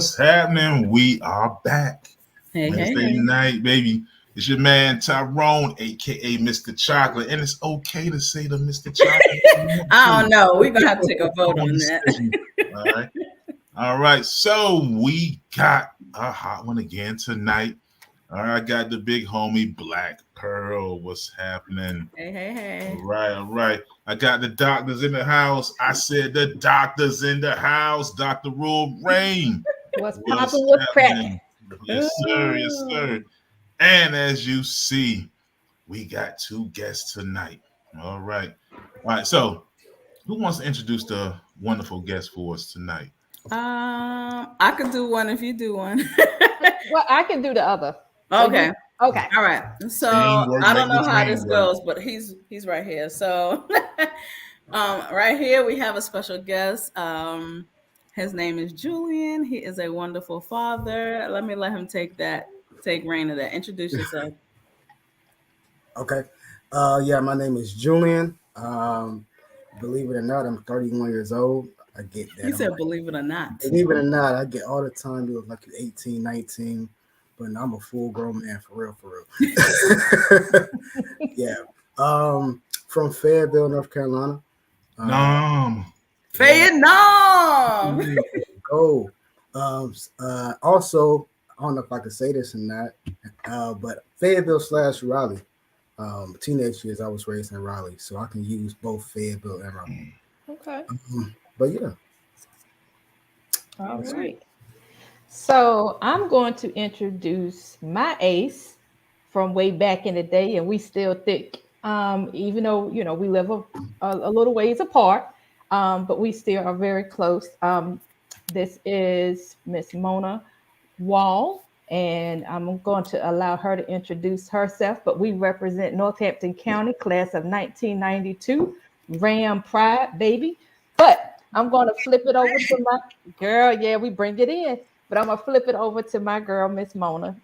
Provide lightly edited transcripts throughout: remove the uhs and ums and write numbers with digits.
What's happening? We are back. Hey, hey, Wednesday hey. night, baby. It's your man Tyrone, aka Mr. Chocolate, and it's okay to say the Mr. Chocolate. I don't know. We're gonna have to take a vote On on the that. station. All right. All right. So we got a hot one again tonight. All right, I got the big homie Black Pearl. What's happening? Hey, hey, All hey. right, all right. I got the doctors in the house. I said the doctors in the house. Dr. Rule Rain. What's What's popping? What's cracking? happening? Yes, sir. Yes, sir. And as you see, we got two guests tonight. All right. All right. So, who wants to introduce the wonderful guest for us tonight? I could do one if you do one. Well, I can do the other. Okay. Okay. All right. So Teamwork I make don't know the how dream this work. goes, but he's right here. So right here we have a special guest. His name is Julian. He is a wonderful father. Let him take reign of that. Introduce yourself. Okay. Yeah, my name is Julian. Believe it or not, I'm 31 years old. I get that. He said, believe it or not. Believe it or not, I get all the time. You look like you're 18, 19, but I'm a full grown man for real, for real. Yeah. From Fayetteville, North Carolina. Vietnam. Go. Also, I don't know if I can say this or not, but Fayetteville / Raleigh. Teenage years, I was raised in Raleigh, so I can use both Fayetteville and Raleigh. Okay. But yeah. All right. So I'm going to introduce my ace from way back in the day, and we still thick. Even though we live a little ways apart, but we still are very close. This is Miss Mona Wall, and I'm going to allow her to introduce herself. But we represent Northampton County, class of 1992, Ram Pride, baby. But I'm going to flip it over to my girl. Yeah, we bring it in. But I'm going to flip it over to my girl, Miss Mona.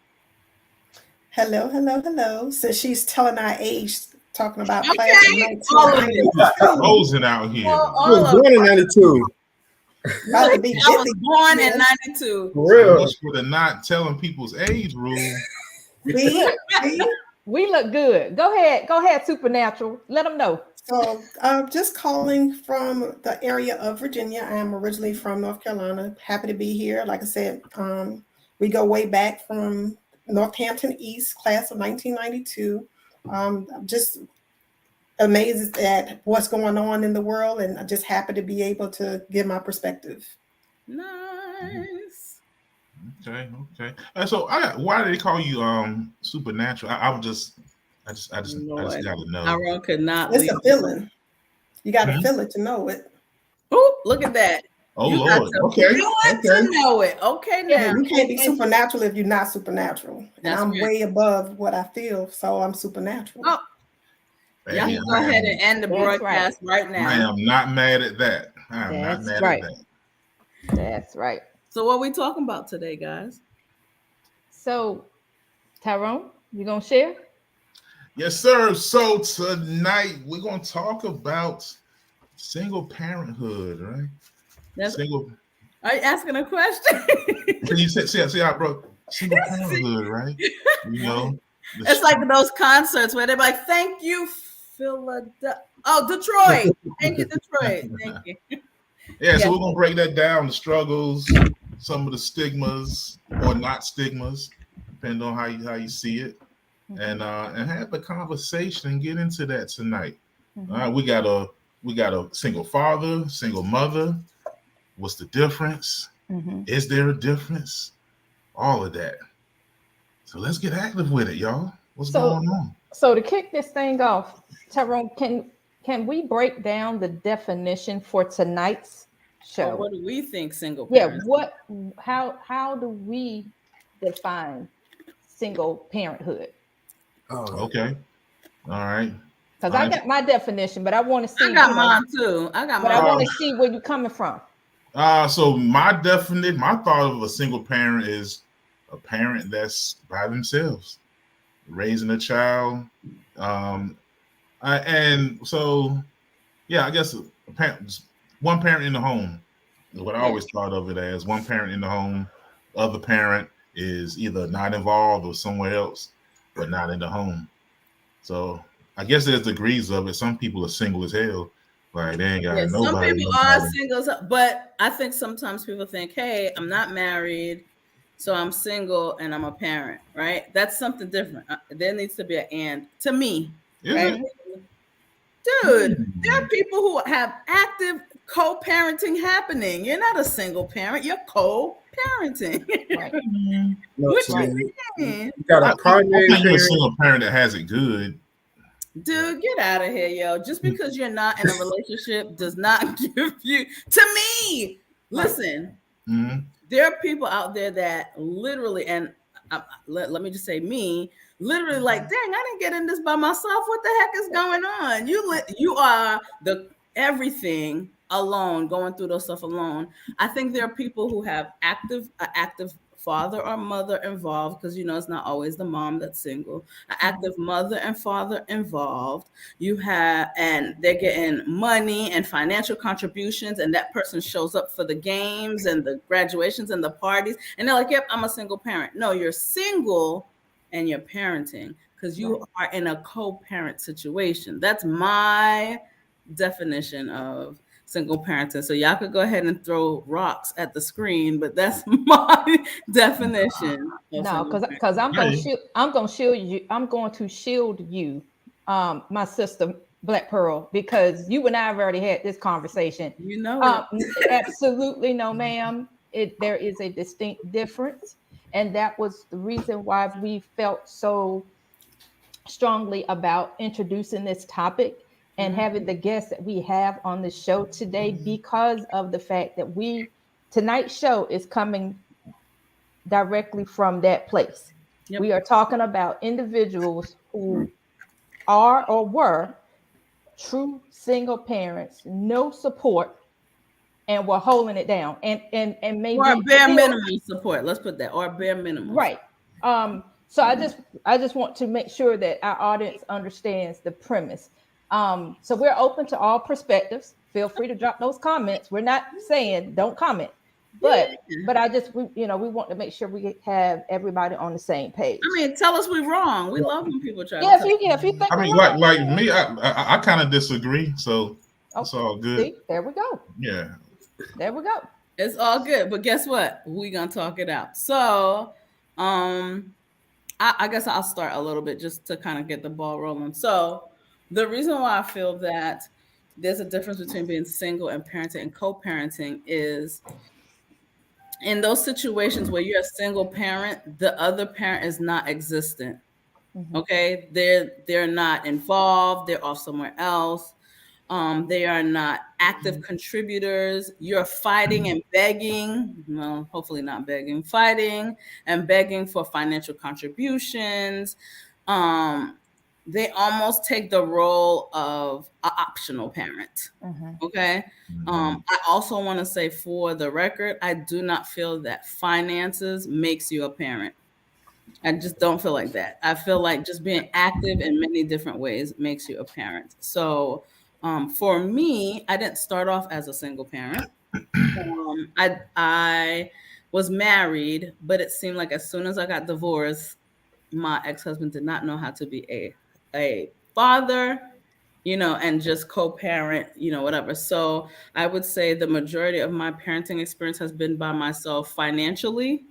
Hello, hello, hello. So she's telling our age, talking about Okay, class of all of it. 1992. Frozen out here. I was born in 92. About to be I was 50 born in years. '92. For So real. much for the not telling people's age rule. See? We look good. Go ahead, Supernatural. Let them know. So I'm just calling from the area of Virginia. I am originally from North Carolina. Happy to be here. Like I said, we go way back from Northampton East, class of 1992. I'm just amazed at what's going on in the world, and I'm just happy to be able to give my perspective. Nice. Okay. So why do they call you supernatural? I just Lord, gotta know. Tyrone could not It's leave. a feeling. You got to Mhm. feel it to know it. Oh, look at that. Oh You got Lord. to Okay. feel it to know it. Okay, Yeah, now. you can't be supernatural if you're not supernatural. And That's I'm right. way above what I feel, so I'm supernatural. Oh, y'all Baby, can go ahead and end the That's broadcast right I now. am not mad at that. I am not That's mad right. at that. That's right. So, what are we talking about today, guys? So, Tyrone, you gonna share? Yes, sir. So tonight we're gonna talk about single parenthood, right? That's, Single. are you asking a question? So you see how bro single parenthood, right? You know, It's like those concerts where they're like, "Thank you, Philadelphia." Oh, Detroit. Thank you, Detroit. Thank you. yeah. So Yeah. we're gonna break that down, the struggles, some of the stigmas or not stigmas, depending on how you see it, and have a conversation and get into that tonight. All right, we got a single father, single mother. What's the difference? Is there a difference? All of that. So let's get active with it, y'all. What's So, going on? so to kick this thing off, Tyrone, can we break down the definition for tonight's Or show? what do we think single Yeah, parents? how do we define single parenthood? Oh, Okay. All right. Because All I right. got my definition, but I want to see. I got mine too. I got But I mine. want to see where you're coming from. So my thought of a single parent is a parent that's by themselves, raising a child. And so yeah, I guess one parent in the home. What I Yeah. always thought of it as one parent in the home, other parent is either not involved or somewhere else, but not in the home. So I guess there's degrees of it. Some people are single as hell, like they ain't got Yeah, some nobody. people are singles, but I think sometimes people think, hey, I'm not married, so I'm single and I'm a parent, right? That's something different. There needs to be an and to me, Is right? it? Dude, there are people who have active co-parenting happening. You're not a single parent, you're co-parenting. Right. No, What to Right. you me, mean? you got I, a I primary think you're a parent. single parent that has it good. Dude, get out of here, yo. Just because you're not in a relationship does not give you, to me, listen, Mm-hmm. there are people out there that literally, and let me just say me, literally like, dang, I didn't get in this by myself. What the heck is going on? You are the everything alone, going through those stuff alone. I think there are people who have active father or mother involved, because it's not always the mom that's single. An active mother and father involved. You have, and they're getting money and financial contributions, and that person shows up for the games and the graduations and the parties, and they're like, yep, I'm a single parent. No, you're single and you're parenting, because you are in a co-parent situation. That's my definition of single parenting. So y'all could go ahead and throw rocks at the screen, but that's my definition of No, single because I'm Hey. gonna shield you. I'm going to shield you, my sister Black Pearl, because you and I have already had this conversation. parenting. You know it. Absolutely no, ma'am. There is a distinct difference, and that was the reason why we felt so strongly about introducing this topic and having the guests that we have on the show today, because of the fact that tonight's show is coming directly from that place. Yep. We are talking about individuals who are or were true single parents, no support, and were holding it down, and Or a maybe bare still, minimum support. Let's put that. Or a bare minimum. right. So I just want to make sure that our audience understands the premise. So we're open to all perspectives. Feel free to drop those comments. We're not saying don't comment, but we want to make sure we have everybody on the same page. I mean, tell us we're wrong. We love when people try Yeah, to if you think I we're mean, wrong, like me, I kind of disagree. So it's okay, all good. see, there we go. Yeah. There we go. It's all good. But guess what? We're gonna talk it out. So I guess I'll start a little bit just to kind of get the ball rolling. So the reason why I feel that there's a difference between being single and parenting and co-parenting is in those situations where you're a single parent, the other parent is not existent. Okay, they're not involved. They're off somewhere else. They are not active contributors. You're fighting and begging. Well, hopefully not begging, fighting and begging for financial contributions. They almost take the role of an optional parent. Okay. I also want to say, for the record, I do not feel that finances makes you a parent. I just don't feel like that. I feel like just being active in many different ways makes you a parent. So for me, I didn't start off as a single parent. I was married, but it seemed like as soon as I got divorced, my ex-husband did not know how to be a father, and just co-parent, whatever. So I would say the majority of my parenting experience has been by myself financially,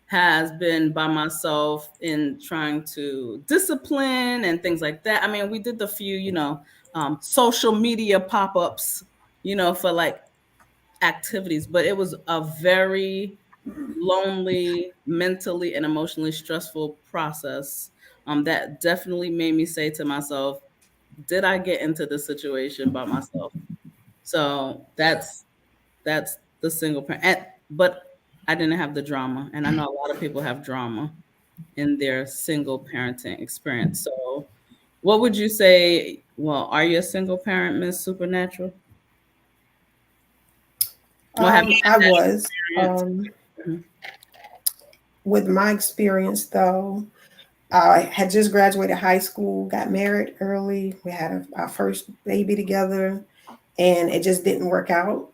has been by myself in trying to discipline and things like that. I mean, we did the few, social media pop-ups, for like activities, but it was a very lonely, mentally and emotionally stressful process. That definitely made me say to myself, did I get into this situation by myself? So that's the single parent. But I didn't have the drama, and I know a lot of people have drama in their single parenting experience. So, what would you say? Well, are you a single parent, Miss Supernatural? Well, have you I had that was. experience? With my experience, though, I had just graduated high school, got married early. We had our first baby together, and it just didn't work out.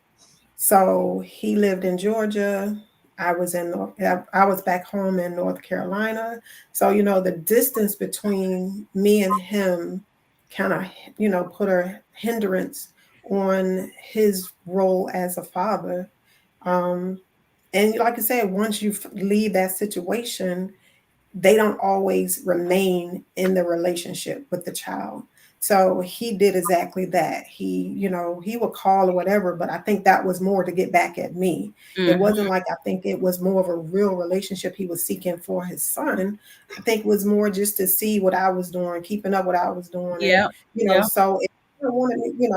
So he lived in Georgia. I was back home in North Carolina. So, the distance between me and him kind of, put a hindrance on his role as a father. Um, and like I said, once you leave that situation, they don't always remain in the relationship with the child. So he did exactly that. He would call or whatever, but I think that was more to get back at me. It Mhm. wasn't like I think it was more of a real relationship he was seeking for his son. I think it was more just to see what I was doing, keeping up what I was doing. And, Yeah. Yeah. so it wanted me,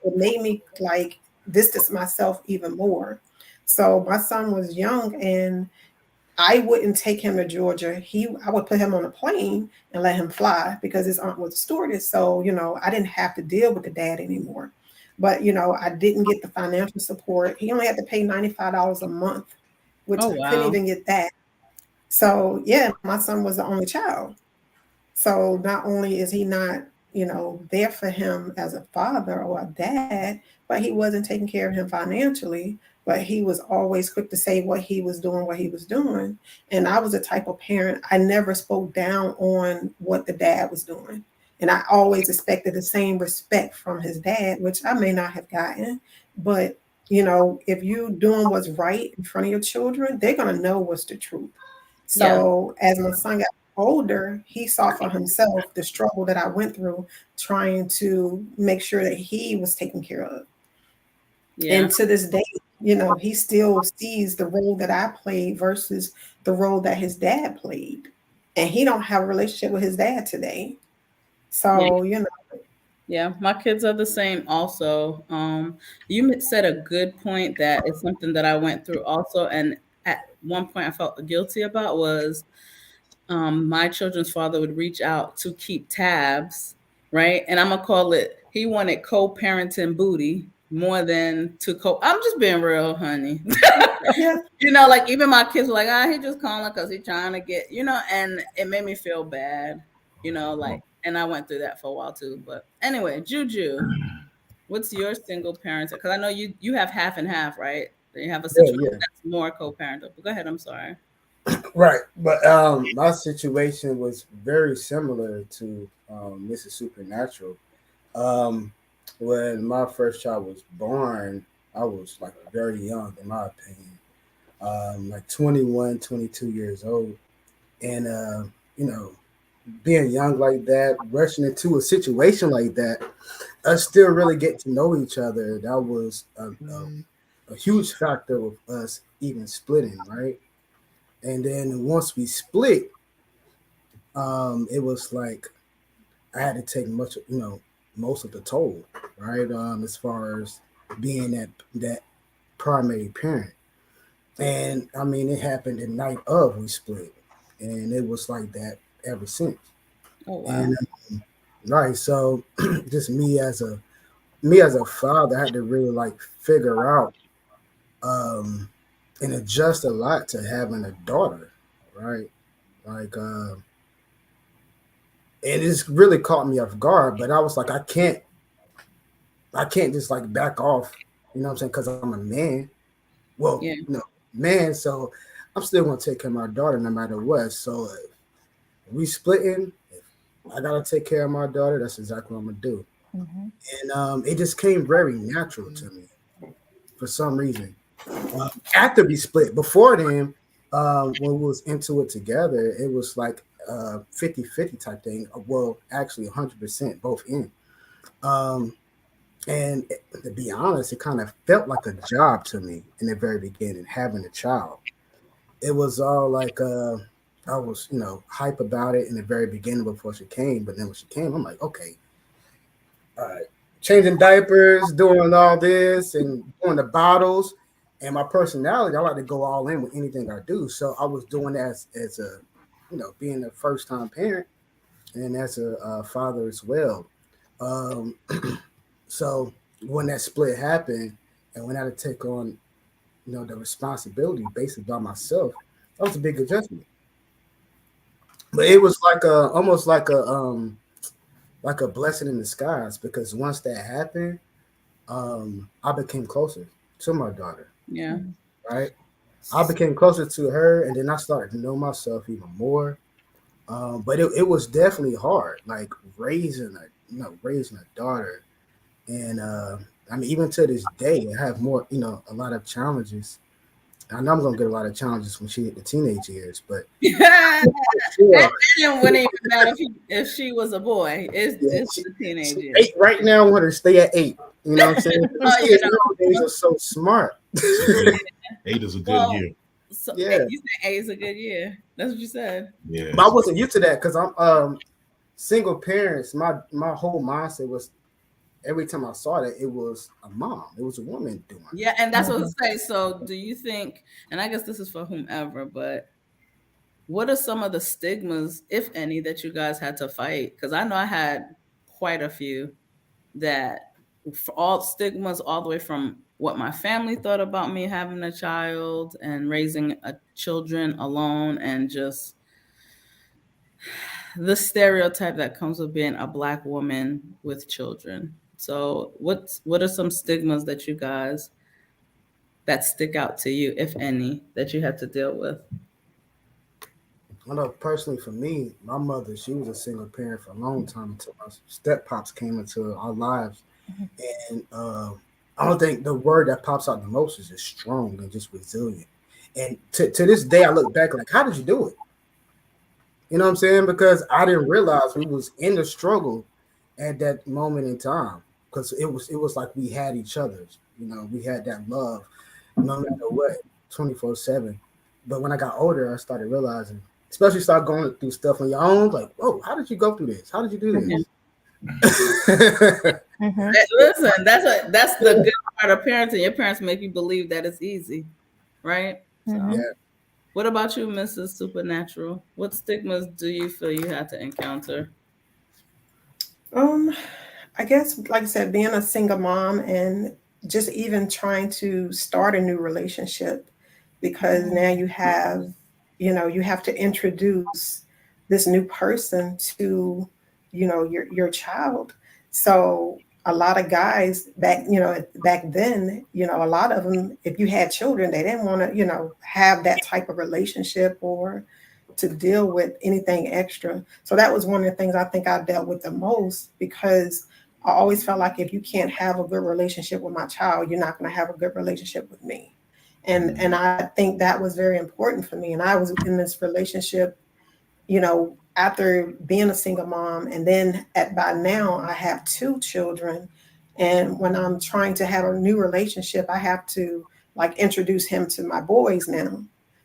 it made me like distance myself even more. So my son was young and I wouldn't take him to Georgia. I would put him on a plane and let him fly because his aunt was a stewardess. So, I didn't have to deal with the dad anymore. But, I didn't get the financial support. He only had to pay $95 a month, which Oh I couldn't wow. even get that. So, yeah, my son was the only child. So not only is he not, there for him as a father or a dad, but he wasn't taking care of him financially. But he was always quick to say what he was doing, what he was doing. And I was the type of parent, I never spoke down on what the dad was doing. And I always expected the same respect from his dad, which I may not have gotten. But, if you doing what's right in front of your children, they're going to know what's the truth. Yeah. So as my son got older, he saw for himself the struggle that I went through trying to make sure that he was taken care of. Yeah. And to this day, he still sees the role that I played versus the role that his dad played. And he don't have a relationship with his dad today. Yeah. So, Yeah, my kids are the same also. You said a good point that it's something that I went through also, and at one point I felt guilty about was my children's father would reach out to keep tabs, right? And I'm gonna call it he wanted co-parenting booty more than to co. I'm just being real, honey. yeah, Like even my kids were like, he just calling because he trying to get, and it made me feel bad, like, and I went through that for a while too. But anyway, Juju, what's your single parent? Because I know you have half and half, right? You have a Yeah, situation yeah. that's more co-parental. But go ahead. I'm sorry. Right. But my situation was very similar to Mrs. Supernatural. Um, when my first child was born, I was like very young, in my opinion, like 21, 22 years old. And, you know, being young like that, rushing into a situation like that, us still really get to know each other. That was a huge factor of us even splitting, right? And then once we split, it was like I had to take most of the toll, right? As far as being that primary parent. And I mean, it happened the night of we split, and it was like that ever since. Oh wow. And right, so just me as a father, I had to really like figure out and adjust a lot to having a daughter, right? Like, and it's really caught me off guard. But I was like, I can't just like back off, you know what I'm saying? Because I'm a man. Well, Yeah. man. So I'm still gonna take care of my daughter no matter what. So if we splitting, if I gotta take care of my daughter, that's exactly what I'm gonna do. Mhm. And it just came very natural to me for some reason. After we split, before then, when we was into it together, it was like 50-50 type thing. Well, actually 100% both in. Um, and to be honest, it kind of felt like a job to me in the very beginning, having a child. It was all like I was, hype about it in the very beginning before she came, but then when she came, I'm like, okay, all right, changing diapers, doing all this, and doing the bottles. And my personality, I like to go all in with anything I do. So I was doing that as a, being a first time parent and as a father as well. Um, so when that split happened, and when I had to take on, the responsibility basically by myself, that was a big adjustment. But Yeah. it was like almost like a blessing in disguise because once that happened, I became closer to my daughter, Yeah. Mhm. right? I became closer to her, and then I started to know myself even more. But it was definitely hard, like raising a daughter, and I mean, even to this day, I have more, a lot of challenges. I know I'm gonna get a lot of challenges when she hit the teenage years, but And for sure, it wouldn't even matter if she was a boy. yeah, It's she, the teenage she years. 8 right now. I want her to stay at 8. You know what I'm saying? These Oh, you kids nowadays are so smart. So eight is a good well, year. so Yeah, you said A is a good year. That's what you said. Yeah, but I wasn't used to that because I'm single parents. My whole mindset was every time I saw that it was a mom, it was a woman doing Yeah, and that's what I Mhm. say. So, do you think? And I guess this is for whomever, but what are some of the stigmas, if any, that you guys had to fight? Because I know I had quite a few that for all stigmas, all the way from what my family thought about me having a child and raising a children alone, and just the stereotype that comes with being a black woman with children. So, what are some stigmas that you guys that stick out to you, if any, that you had to deal with? I know personally for me, my mother, she was a single parent for a long time until my step pops came into our lives. And I don't think the word that pops out the most is just strong and just resilient. And to this day, I look back like, how did you do it? You know what I'm saying? Because I didn't realize we was in the struggle at that moment in time. Because it was like we had each other's. We had that love, no matter what, 24/7. But when I got older, I started realizing, especially start going through stuff on your own, like, whoa, how did you go through this? How did you do Yeah. this? Mhm. Listen, that's the good part of parenting. Your parents make you believe that it's easy, right? So, Mhm. Yeah. what about you, Mrs. Supernatural? What stigmas do you feel you had to encounter? Um, I guess, like I said, being a single mom and just even trying to start a new relationship, because now you have to introduce this new person to, your child. So a lot of guys back then, a lot of them, if you had children, they didn't want to, have that type of relationship or to deal with anything extra. So that was one of the things I think I dealt with the most, because I always felt like if you can't have a good relationship with my child, you're not going to have a good relationship with me. And I think that was very important for me. And I was in this relationship, after being a single mom, and then by now I have two children. And when I'm trying to have a new relationship, I have to like introduce him to my boys now,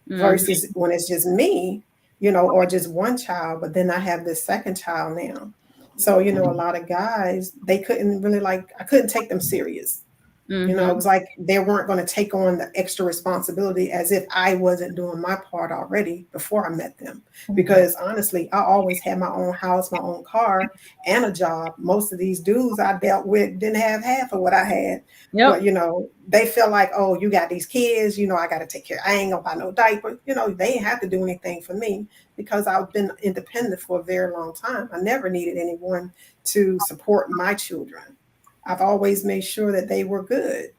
Mhm. versus when it's just me, or just one child. But then I have this second child now. So, a lot of guys, they couldn't really I couldn't take them serious. It Mhm. was like they weren't going to take on the extra responsibility as if I wasn't doing my part already before I met them. Mhm. Because honestly, I always had my own house, my own car, and a job. Most of these dudes I dealt with didn't have half of what I had. But, Yep. they feel like, oh, you got these kids, I got to take care. I ain't going to buy no diaper. They ain't have to do anything for me because I've been independent for a very long time. I never needed anyone to support my children. I've always made sure that they were good.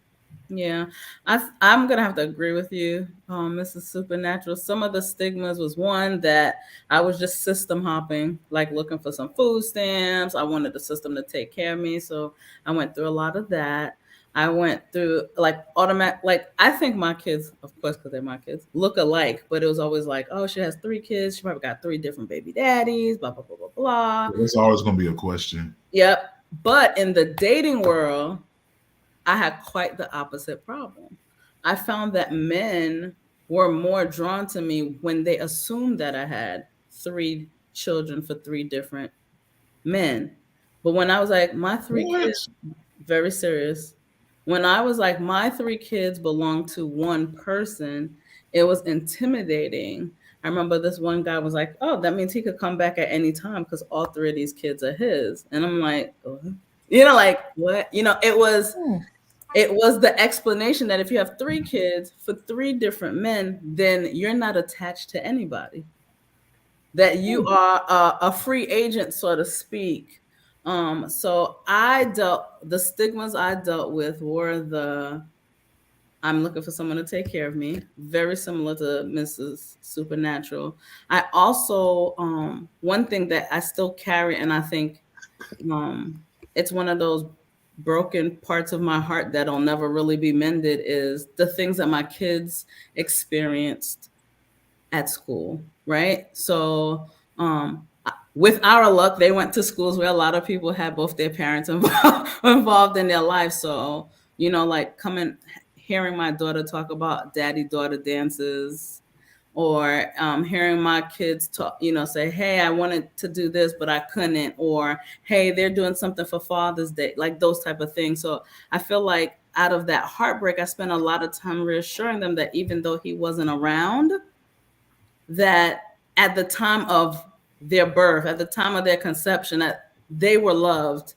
Yeah, I'm gonna have to agree with you, Mrs. Supernatural. Some of the stigmas was one that I was just system hopping, like looking for some food stamps. I wanted the system to take care of me, so I went through a lot of that. I went through like automatic, like I think my kids, of course, because they're my kids, look alike, but it was always like, oh, she has three kids. She probably got three different baby daddies. Blah blah blah blah blah. it's always going to be a question. Yep. But in the dating world, I had quite the opposite problem. I found that men were more drawn to me when they assumed that I had three children for three different men. But when I was like, my three What? kids, very serious. When I was like, my three kids belong to one person, it was intimidating. I remember this one guy was like, oh, that means he could come back at any time because all three of these kids are his. And I'm like, like what? Hmm. It was the explanation that if you have three kids for three different men, then you're not attached to anybody. That you are a free agent, so to speak. So the stigmas I dealt with were the I'm looking for someone to take care of me. Very similar to Mrs. Supernatural. I also one thing that I still carry, and I think um, it's one of those broken parts of my heart that'll never really be mended, is the things that my kids experienced at school, right? So, with our luck, they went to schools where a lot of people had both their parents involved in their lives. So, like hearing my daughter talk about daddy daughter dances, or hearing my kids talk, say, hey, I wanted to do this, but I couldn't, or hey, they're doing something for Father's Day, like those type of things. So I feel like out of that heartbreak, I spent a lot of time reassuring them that even though he wasn't around, that at the time of their birth, at the time of their conception, that they were loved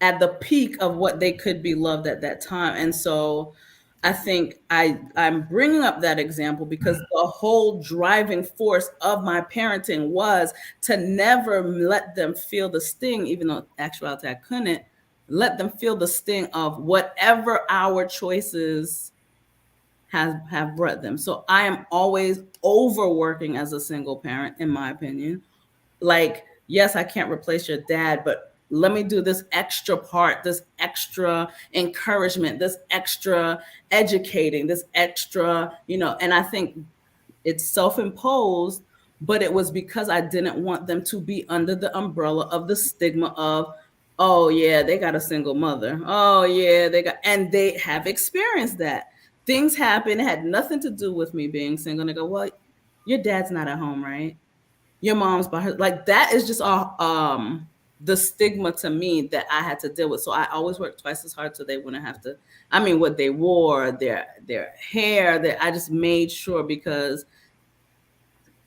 at the peak of what they could be loved at that time. And so I think I'm bringing up that example because the whole driving force of my parenting was to never let them feel the sting, even though in actuality I couldn't, let them feel the sting of whatever our choices have brought them. So I am always overworking as a single parent, in my opinion. Like, yes, I can't replace your dad, but let me do this extra part, this extra encouragement, this extra educating, this extra, and I think it's self-imposed, but it was because I didn't want them to be under the umbrella of the stigma of, oh yeah, they got a single mother. Oh yeah, and they have experienced that. Things happen, it had nothing to do with me being single. And they go, well, your dad's not at home, right? Your mom's by her. Like, that is just all the stigma to me that I had to deal with. So I always worked twice as hard so they wouldn't have to. I mean, what they wore, their hair, that I just made sure, because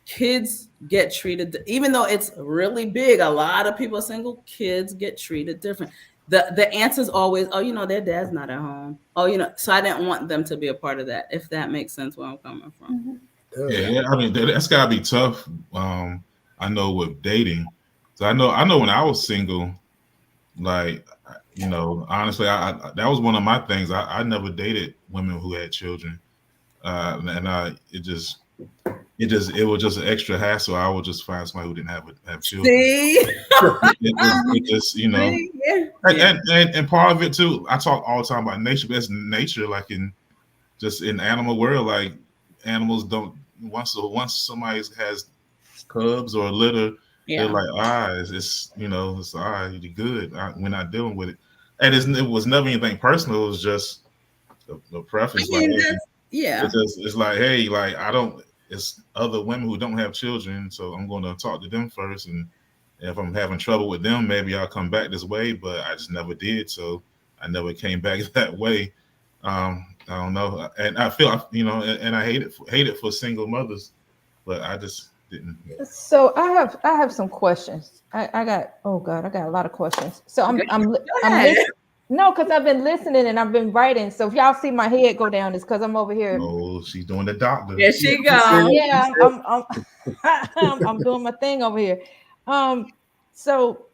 kids get treated, even though it's really big, a lot of people are single, kids get treated different. The answer is always, oh, their dad's not at home. Oh, so I didn't want them to be a part of that, if that makes sense where I'm coming from. Yeah, I mean that's gotta be tough. I know with dating. So I know when I was single, like, honestly, I that was one of my things. I never dated women who had children, and it was just an extra hassle. I would just find somebody who didn't have children. See? It just Yeah. and part of it too. I talk all the time about nature, but that's nature, like in animal world, like animals don't once somebody has cubs or a litter, they're like, it's it's all right, you're good. We're not dealing with it, and it was never anything personal. It was just the preference. I mean, like, hey, it's like, hey, like I don't. It's other women who don't have children, so I'm going to talk to them first, and if I'm having trouble with them, maybe I'll come back this way. But I just never did, so I never came back that way. I don't know, and I feel and I hate it for single mothers, but I just didn't. So I have some questions. I got a lot of questions. So I'm listening. No, because I've been listening and I've been writing. So if y'all see my head go down, it's because I'm over here. Oh, she's doing the doctor. There she goes. Yeah, I'm doing my thing over here. So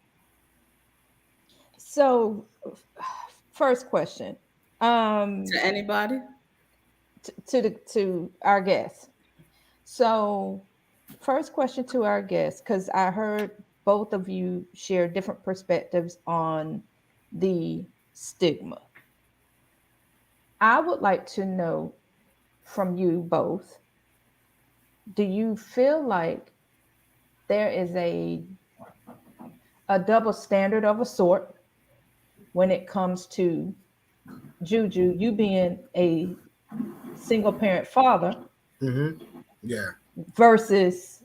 first question. To anybody? To our guests. So first question to our guests, because I heard both of you share different perspectives on the stigma. I would like to know from you both, do you feel like there is a double standard of a sort when it comes to Juju, you being a single parent father, yeah, versus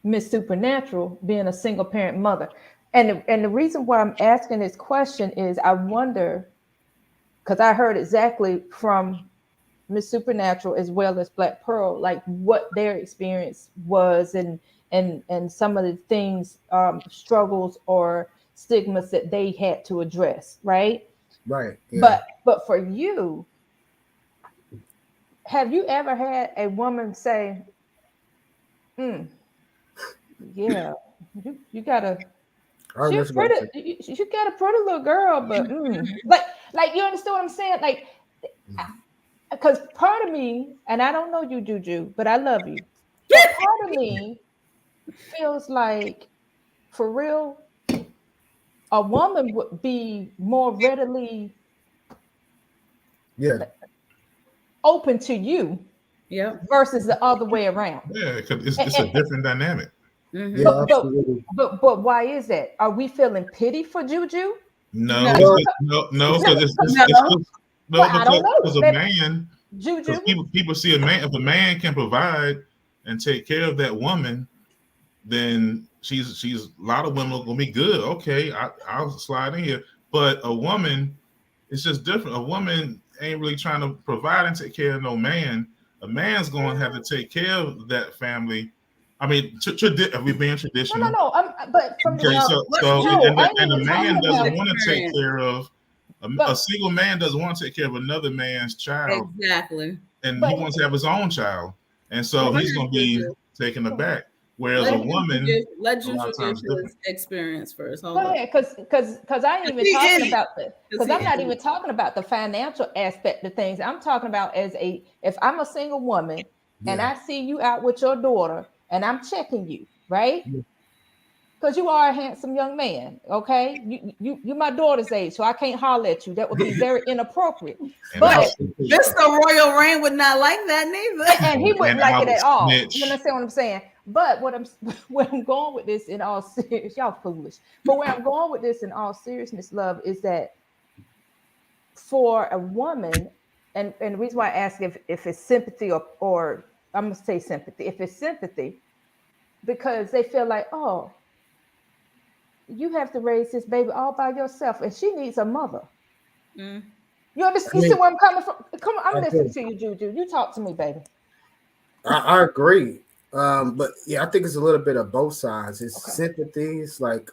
Miss Supernatural being a single parent mother? And the reason why I'm asking this question is I wonder, because I heard exactly from Miss Supernatural as well as Black Pearl, like what their experience was and some of the things, struggles or stigmas that they had to address, right? Right. Yeah. But for you, have you ever had a woman say, yeah, you got a pretty, you got a pretty little girl, but like you understand what I'm saying? Like because part of me, and I don't know you, Juju, but I love you. But part of me feels like, for real, a woman would be more readily Yeah. open to you Yep. versus the other way around. Yeah, because it's And, a different dynamic. Mm-hmm. Yeah, but absolutely. why is that? Are we feeling pity for Juju? No, No. it's Well, no, because it's No. Well, no, I don't know. because a Maybe man, because Juju. people see a man, if a man can provide and take care of that woman, then she's a lot of women are gonna be good. Okay, I'll slide in here. But a woman, it's just different. A woman ain't really trying to provide and take care of no man. A man's going to have to take care of that family. I mean, are we being traditional? No. But from Okay, the No. What? so no, I ain't and the even talking man doesn't about. want to take Experience. care of a But single man doesn't want to take care of another man's child, Exactly. and he but wants to have his own child, and so Go he's ahead, going to be Juju. taken aback. Whereas a woman, Let a lot Juju of give times, is his experience first. go Hold on. ahead, because I ain't even He talking is. about the Because because he I'm not is. even talking about the financial aspect of things. I'm talking about as a if I'm a single woman and yeah. I see you out with your daughter and I'm checking you, right? Yeah. Because you are a handsome young man, okay? You my daughter's age, so I can't holler at you. That would be very inappropriate. and But out, Mr. Royal Rain would not like that neither. and he wouldn't and like out it at all. You snitch. understand what I'm saying? But what I'm where I'm going with this in all serious, y'all foolish. But where I'm going with this in all seriousness, love, is that for a woman, and the reason why I ask if it's sympathy or I'm gonna say sympathy, if it's sympathy, because they feel like, oh, you have to raise this baby all by yourself, and she needs a mother. Mm. You understand? I You see mean, where I'm coming from? Come on, I'm I listening do. to you, Juju. You talk to me, baby. I agree. But yeah, I think it's a little bit of both sides. It's Okay. sympathies, like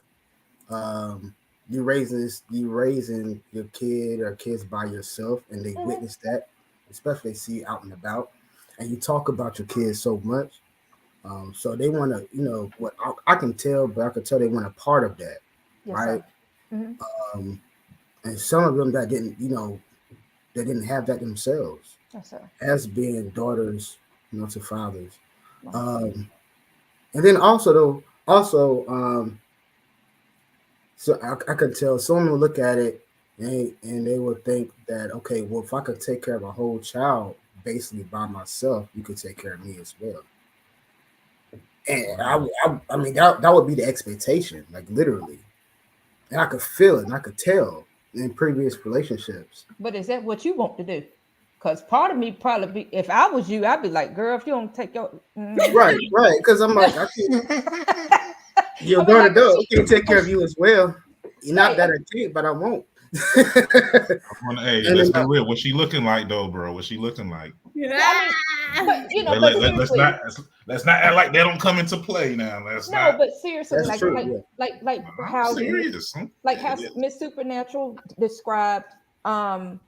um, you raising your kid or kids by yourself, and they Mhm. witness that, especially they see you out and about, and you talk about your kids so much. So they want to, what I can tell, but I can tell they want a part of that, Yes, right? sir. Hmm. Um, and some of them that didn't, they didn't have that themselves Yes, sir. as being daughters, to fathers. Right. Um, and then also, so I could tell someone will look at it and they would think that, okay, well, if I could take care of a whole child basically by myself, you could take care of me as well. And I mean, that would be the expectation, like literally. And I could feel it and I could tell in previous relationships. But is that what you want to do? Because part of me probably be, if I was you, I'd be like, girl, if you don't take your, Right, right. Because I'm like, I can't, your I mean, daughter like, does. I can take care of you as well. Not right? that I can't, but I won't. Hey, And let's then, be real. What's she looking like, though, bro? What's she looking like? Yeah, I mean, but but Let's seriously, not act like they don't come into play now. Let's no, not. but seriously, that's true. Yeah. like I'm how serious. like how Miss Supernatural described, um,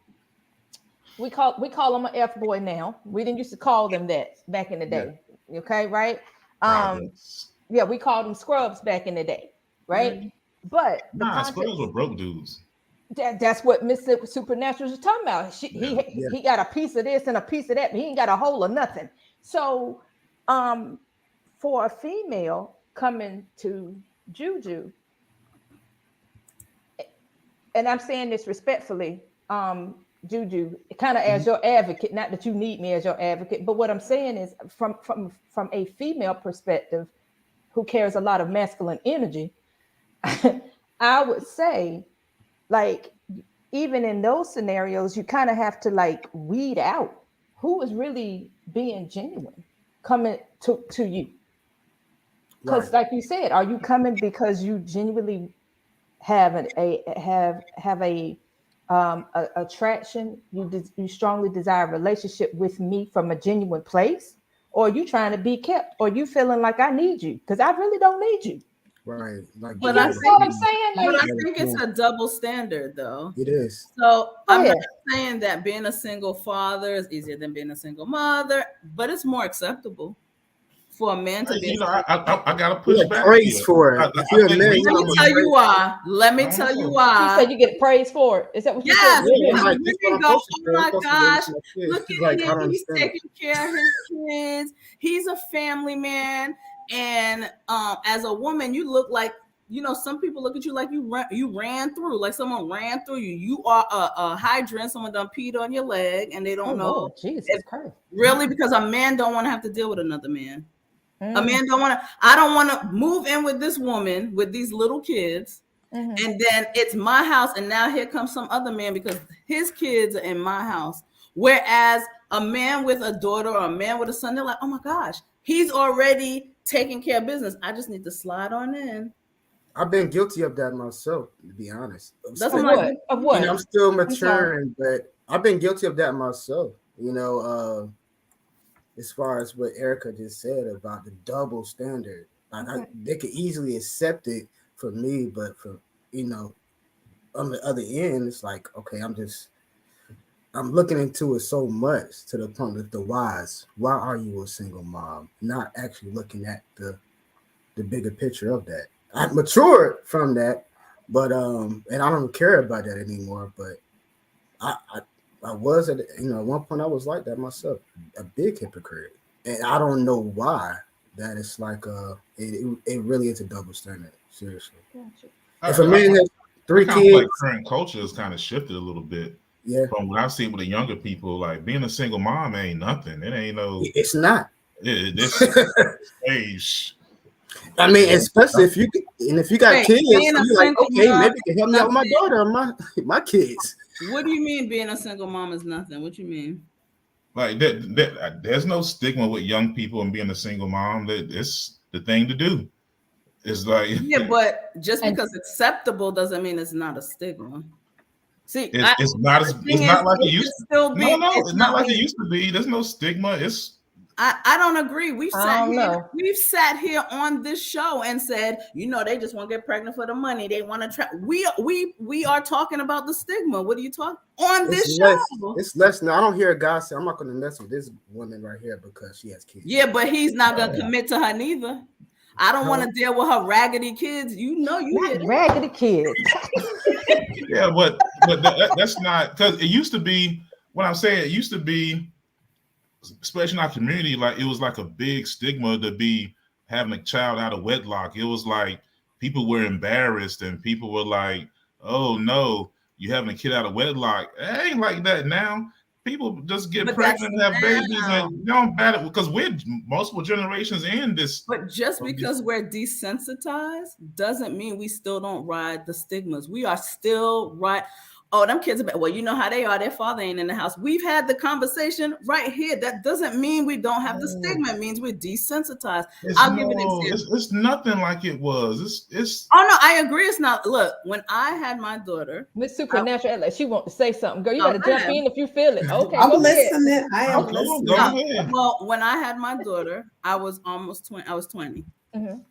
we call him an F boy now. We didn't used to call them that back in the Yeah. day. Okay, right? Um, Progress. yeah, we called them scrubs back in the day, right? Mm. But the Nah, Squirrels context were broke dudes. that's what Mr. Supernatural is talking about. Yeah. He got a piece of this and a piece of that, but he ain't got a whole of nothing. So, um, for a female coming to Juju, and I'm saying this respectfully, Juju, kind of as your advocate, not that you need me as your advocate, but what I'm saying is from a female perspective who carries a lot of masculine energy, I would say, like, even in those scenarios, you kind of have to like weed out who is really being genuine coming to you. Right. Because, like you said, are you coming because you genuinely have a attraction? You strongly desire a relationship with me from a genuine place, or are you trying to be kept, or you feeling like I need you because I really don't need you? Right. Like You But I understand think, what I'm saying? but I Like, think it's a double standard, though. it is. So go I'm ahead. not saying that being a single father is easier than being a single mother, but it's more acceptable. for a man to be. I gotta You push get back praise here. for it. If you're a think man, we- you Let know me what tell you praise- why. Let me I tell don't you know. She why. said you get praise for it. Is that what you Yes, said? Yeah, because like this what women I'm go, supposed to oh do. I'm my supposed to gosh, raise my kids. look She's at like, I him. don't He's understand. taking care of his kids. He's a family man. And as a woman, you look like, some people look at you like you ran through, like someone ran through you. You are a hydrant. Someone done peed on your leg, and they Oh don't know. Lord, Jesus if- Christ. Really, because a man don't want to have to deal with another man. A Mm. man don't want to. I don't want to move in with this woman with these little kids, Mhm. and then it's my house, and now here comes some other man because his kids are in my house. Whereas a man with a daughter or a man with a son, they're like, oh my gosh, he's already taking care of business. I just need to slide on in. I've been guilty of that myself, to be honest. That's Of my- what? Of You what? know, I'm still sorry. maturing, but I've been guilty of that myself. As far as what Erica just said about the double standard, like they could easily accept it for me, but for on the other end, it's like, okay, I'm looking into it so much to the point of the whys. Why are you a single mom? Not actually looking at the bigger picture of that. I've matured from that, but and I don't care about that anymore. But I was at one point I was like that myself, a big hypocrite, and I don't know why. That it's like it really is a double standard. Seriously, if a man has three I kind of kids, like current culture has kind of shifted a little bit. yeah, From what I've seen with the younger people, like being a single mom ain't nothing. It ain't no. it's not. This age. I mean, especially if you got Wait, kids, being a you're like, single okay, mom maybe you can help me out with my nothing. daughter or my kids. What do you mean being a single mom is nothing? What you mean? Like there's no stigma with young people and being a single mom. That it's the thing to do. It's like Yeah, but just because acceptable doesn't mean it's not a stigma. See, it's not like it used to. Still be, No, it's not like it used to be. There's no stigma. It's I don't agree. I don't know. We've sat here on this show and said, they just want to get pregnant for the money. They want to try. We are talking about the stigma. What are you talking on this show? It's less now. I don't hear a guy say, I'm not going to mess with this woman right here because she has kids. Yeah, but he's not going to commit to her neither. I don't want to deal with her raggedy kids. You hear that. Raggedy kids. yeah, but that's not because it used to be. What I'm saying, it used to be, especially in our community, like it was like a big stigma to be having a child out of wedlock. It was like people were embarrassed and people were like, "Oh no, you having a kid out of wedlock." It ain't like that now. People just get pregnant and have babies, and don't matter because we're multiple generations in this. But just because we're desensitized doesn't mean we still don't ride the stigmas. We are still right. Oh, them kids are bad. Well, you know how they are. Their father ain't in the house. We've had the conversation right here. That doesn't mean we don't have the stigma. It means we're desensitized. I'll give an example. It's nothing like it was. It's. Oh no, I agree. It's not. Look, when I had my daughter, Miss Supernatural, like she wants to say something. Girl, you gotta jump in if you feel it. Okay, I'm go ahead. listening. I am listening. Go ahead. Well, when I had my daughter, I was almost 20. I was 20. Mhm.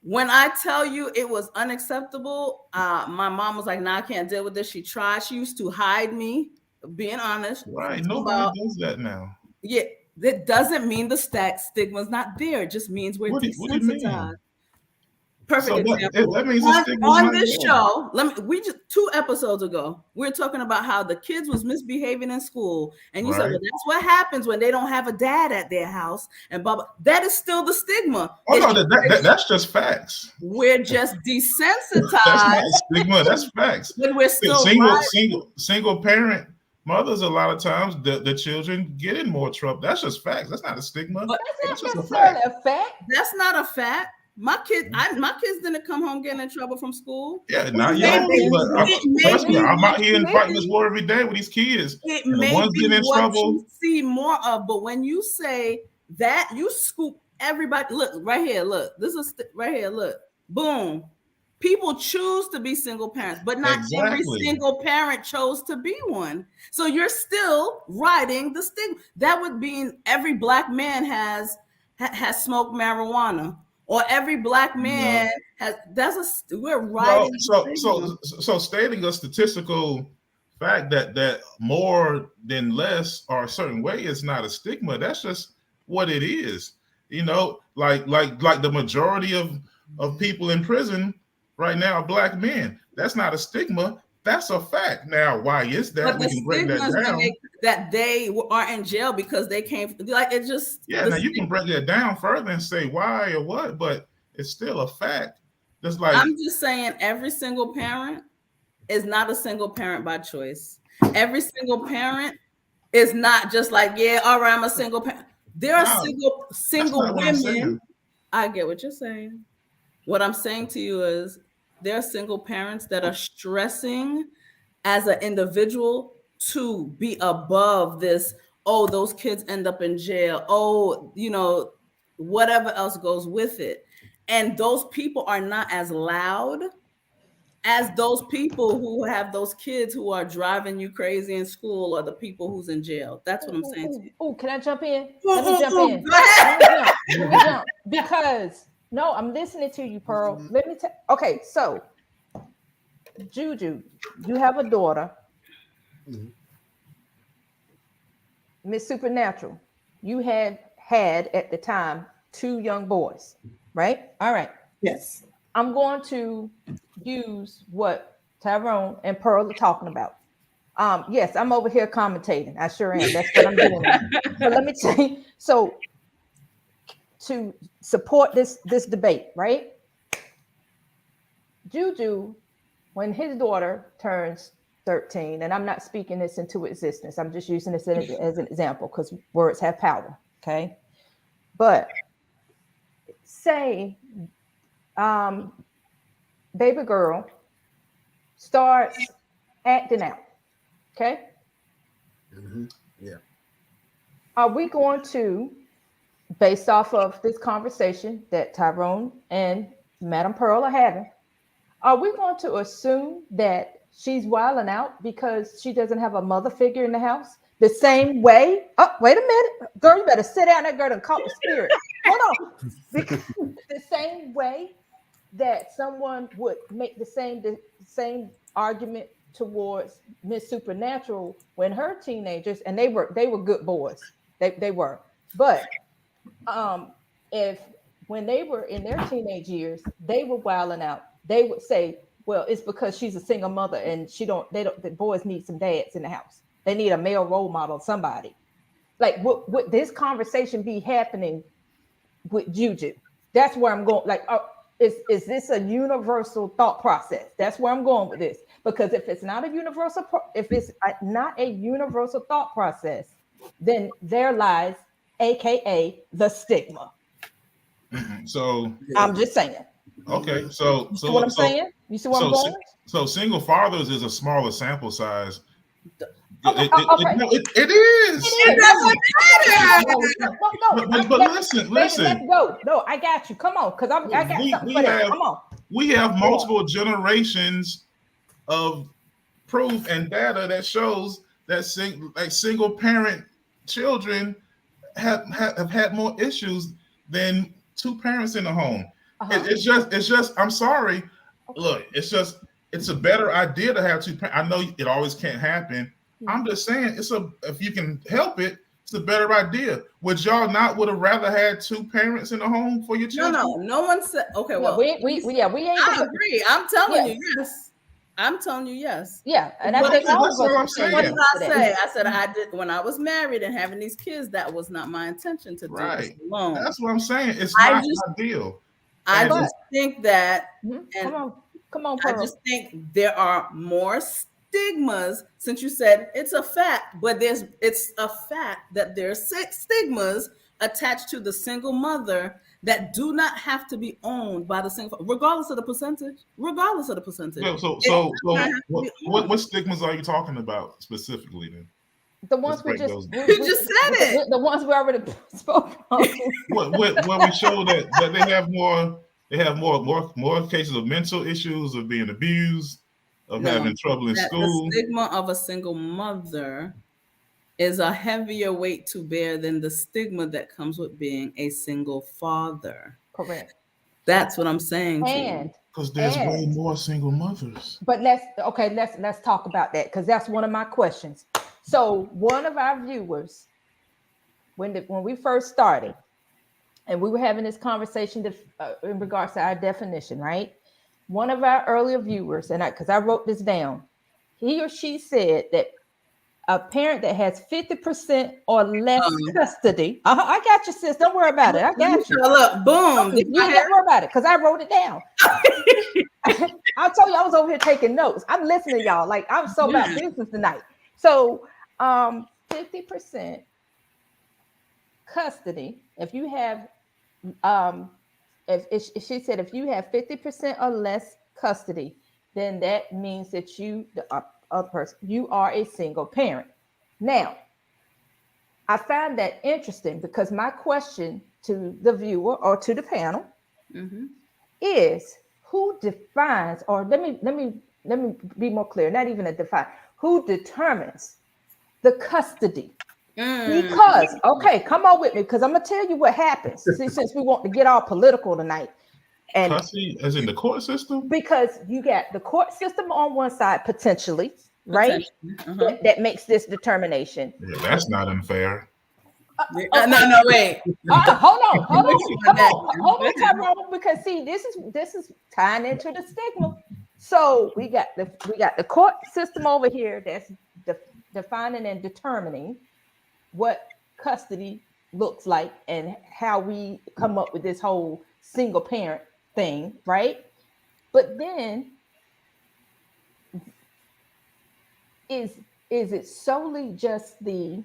When I tell you it was unacceptable, my mom was like, "Nah, I can't deal with this." She tried. She used to hide me. Being honest, Right. Nobody does that now. Yeah, that doesn't mean the stigma's not there. It just means we're What do you mean? desensitized. Perfect So example. that means the stigma's on not this there. show, we just 2 episodes ago, we were talking about how the kids was misbehaving in school, and you said, "Well, that's what happens when they don't have a dad at their house." And blah, blah. That is still the stigma. Oh no, that's just facts. We're just desensitized. That's not stigma. That's facts. But we're still single parent mothers. A lot of times the children get in more trouble. That's just facts. That's not a stigma. But That's just not a necessarily fact. a fact. that's not a fact. My kids didn't come home getting in trouble from school. Yeah, not Maybe- yours, but trust me, I'm out here maybe- fighting this war every day with these kids. It And the may ones be getting in what trouble. you see more of, but when you say that, you scoop everybody. Look right here. Look, this is right here. Look, boom. People choose to be single parents, but not every Exactly. single parent chose to be one. So you're still riding the stigma. That would mean every black man has smoked marijuana, or every black man has. We're riding. So stating a statistical fact that more than less or a certain way is not a stigma. That's just what it is. like the majority of people in prison right now are black men. That's not a stigma. That's a fact. Now, why is that? But We the can break that stigmas down. that they are in jail because they came, like, it just. Yeah, now you can break that down further and say why or what, but it's still a fact. Just like I'm just saying, every single parent is not a single parent by choice. Every single parent is not just like, yeah, all right, I'm a single parent. There are no, single not what I'm women. saying. I get what you're saying. What I'm saying to you is there are single parents that are stressing as an individual to be above this. Oh, those kids end up in jail. Oh, whatever else goes with it. And those people are not as loud as those people who have those kids who are driving you crazy in school, or the people who's in jail. That's what I'm saying to you. Oh, can I jump in? Let me jump in. Go ahead. Let me jump. Because no, I'm listening to you, Pearl. Let me tell. Okay, so Juju, you have a daughter, Miss Supernatural. You had at the time 2 young boys, right? All right. Yes. I'm going to use what Tyrone and Pearl are talking about. Yes, I'm over here commentating. I sure am. That's what I'm doing. But let me tell you, so to support this debate, right? Juju, when his daughter turns 13, and I'm not speaking this into existence, I'm just using this as an example because words have power, okay? But say baby girl starts acting out, okay? Yeah. Are we going to, based off of this conversation that Tyrone and Madam Pearl are having, are we going to assume that she's wilding out because she doesn't have a mother figure in the house? The same way, oh, wait a minute, girl, you better sit down there, girl, and call the spirit. Hold on. Because the same way that someone would make the same argument towards Miss Supernatural when her teenagers, and they were good boys. They were. But if when they were in their teenage years, they were wilding out, they would say, well, it's because she's a single mother and the boys need some dads in the house. They need a male role model, somebody. Like, would this conversation be happening with Juju? That's where I'm going. Like, is this a universal thought process? That's where I'm going with this. Because if it's not a universal thought process, then there lies, AKA, the stigma. So I'm just saying. Okay, so You see what I'm saying? You see where I'm going? So single fathers is a smaller sample size. Okay. It is. No, But listen. Let's go. No, I got you. Come on, because I got something for that. Come on. We have multiple generations of proof and data that shows that single parent children have had more issues than 2 parents in the home. It's just. I'm sorry. Okay. Look, it's a better idea to have 2 parents. I know it always can't happen. I'm just saying if you can help it, it's a better idea. Would y'all not would have rather had 2 parents in the home for your children? No one said. Okay, well, we ain't. I agree. I'm telling you, yes. I'm telling you, yes. Yeah, and I think that's what I'm saying. What did I say? I said I did when I was married and having these kids. That was not my intention to do this alone. That's what I'm saying. It's not ideal. I just think that. Come on, Pearl. I just think there are more stigmas, since you said it's a fact, but it's a fact that there's 6 stigmas attached to the single mother that do not have to be owned by the single, regardless of the percentage. Yeah, so what stigmas are you talking about specifically then? The ones we just said it. The ones we already spoke on. What we show that they have more cases of mental issues, of being abused, of having trouble in school. The stigma of a single mother is a heavier weight to bear than the stigma that comes with being a single father. Correct. That's what I'm saying. Because there's way more single mothers. But let's talk about that, because that's one of my questions. So one of our viewers, when we first started, and we were having this conversation in regards to our definition, right? One of our earlier viewers, and because I wrote this down, he or she said that a parent that has 50% or less custody. I got you, sis. Don't worry about it. I got you. Look, boom. Okay, don't worry about it because I wrote it down. I'll tell you, I was over here taking notes. I'm listening to y'all. Like, I'm so about business tonight. So 50% custody. If you have, if she said, if you have 50% or less custody, then that means that you, a person, you are a single parent. Now, I find that interesting because my question to the viewer or to the panel is, who defines, or let me be more clear, not even a define, who determines the custody? Because, okay, come on with me, because I'm gonna tell you what happens. See, since we want to get all political tonight. And custody as in the court system? Because you got the court system on one side, potentially, right? That makes this determination. Yeah, that's not unfair. No, wait. Hold on, Tyrone, because see, this is tying into the stigma. So we got the court system over here that's defining and determining what custody looks like and how we come up with this whole single parent thing, right? But then is it solely just the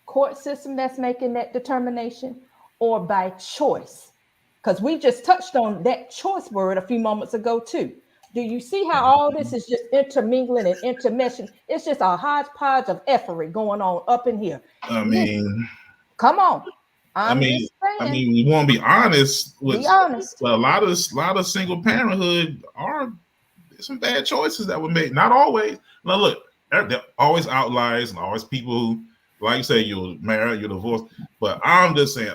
court system that's making that determination, or by choice? Because we just touched on that choice word a few moments ago too. Do you see how all this is just intermingling and intermeshing? It's just a hodgepodge of effery going on up in here. I mean, come on. I mean, we want to be honest. Be honest. A lot of single parenthood are some bad choices that were made. Not always. Now look, there are always outliers and always people who, like you say, you're married, you're divorced. But I'm just saying,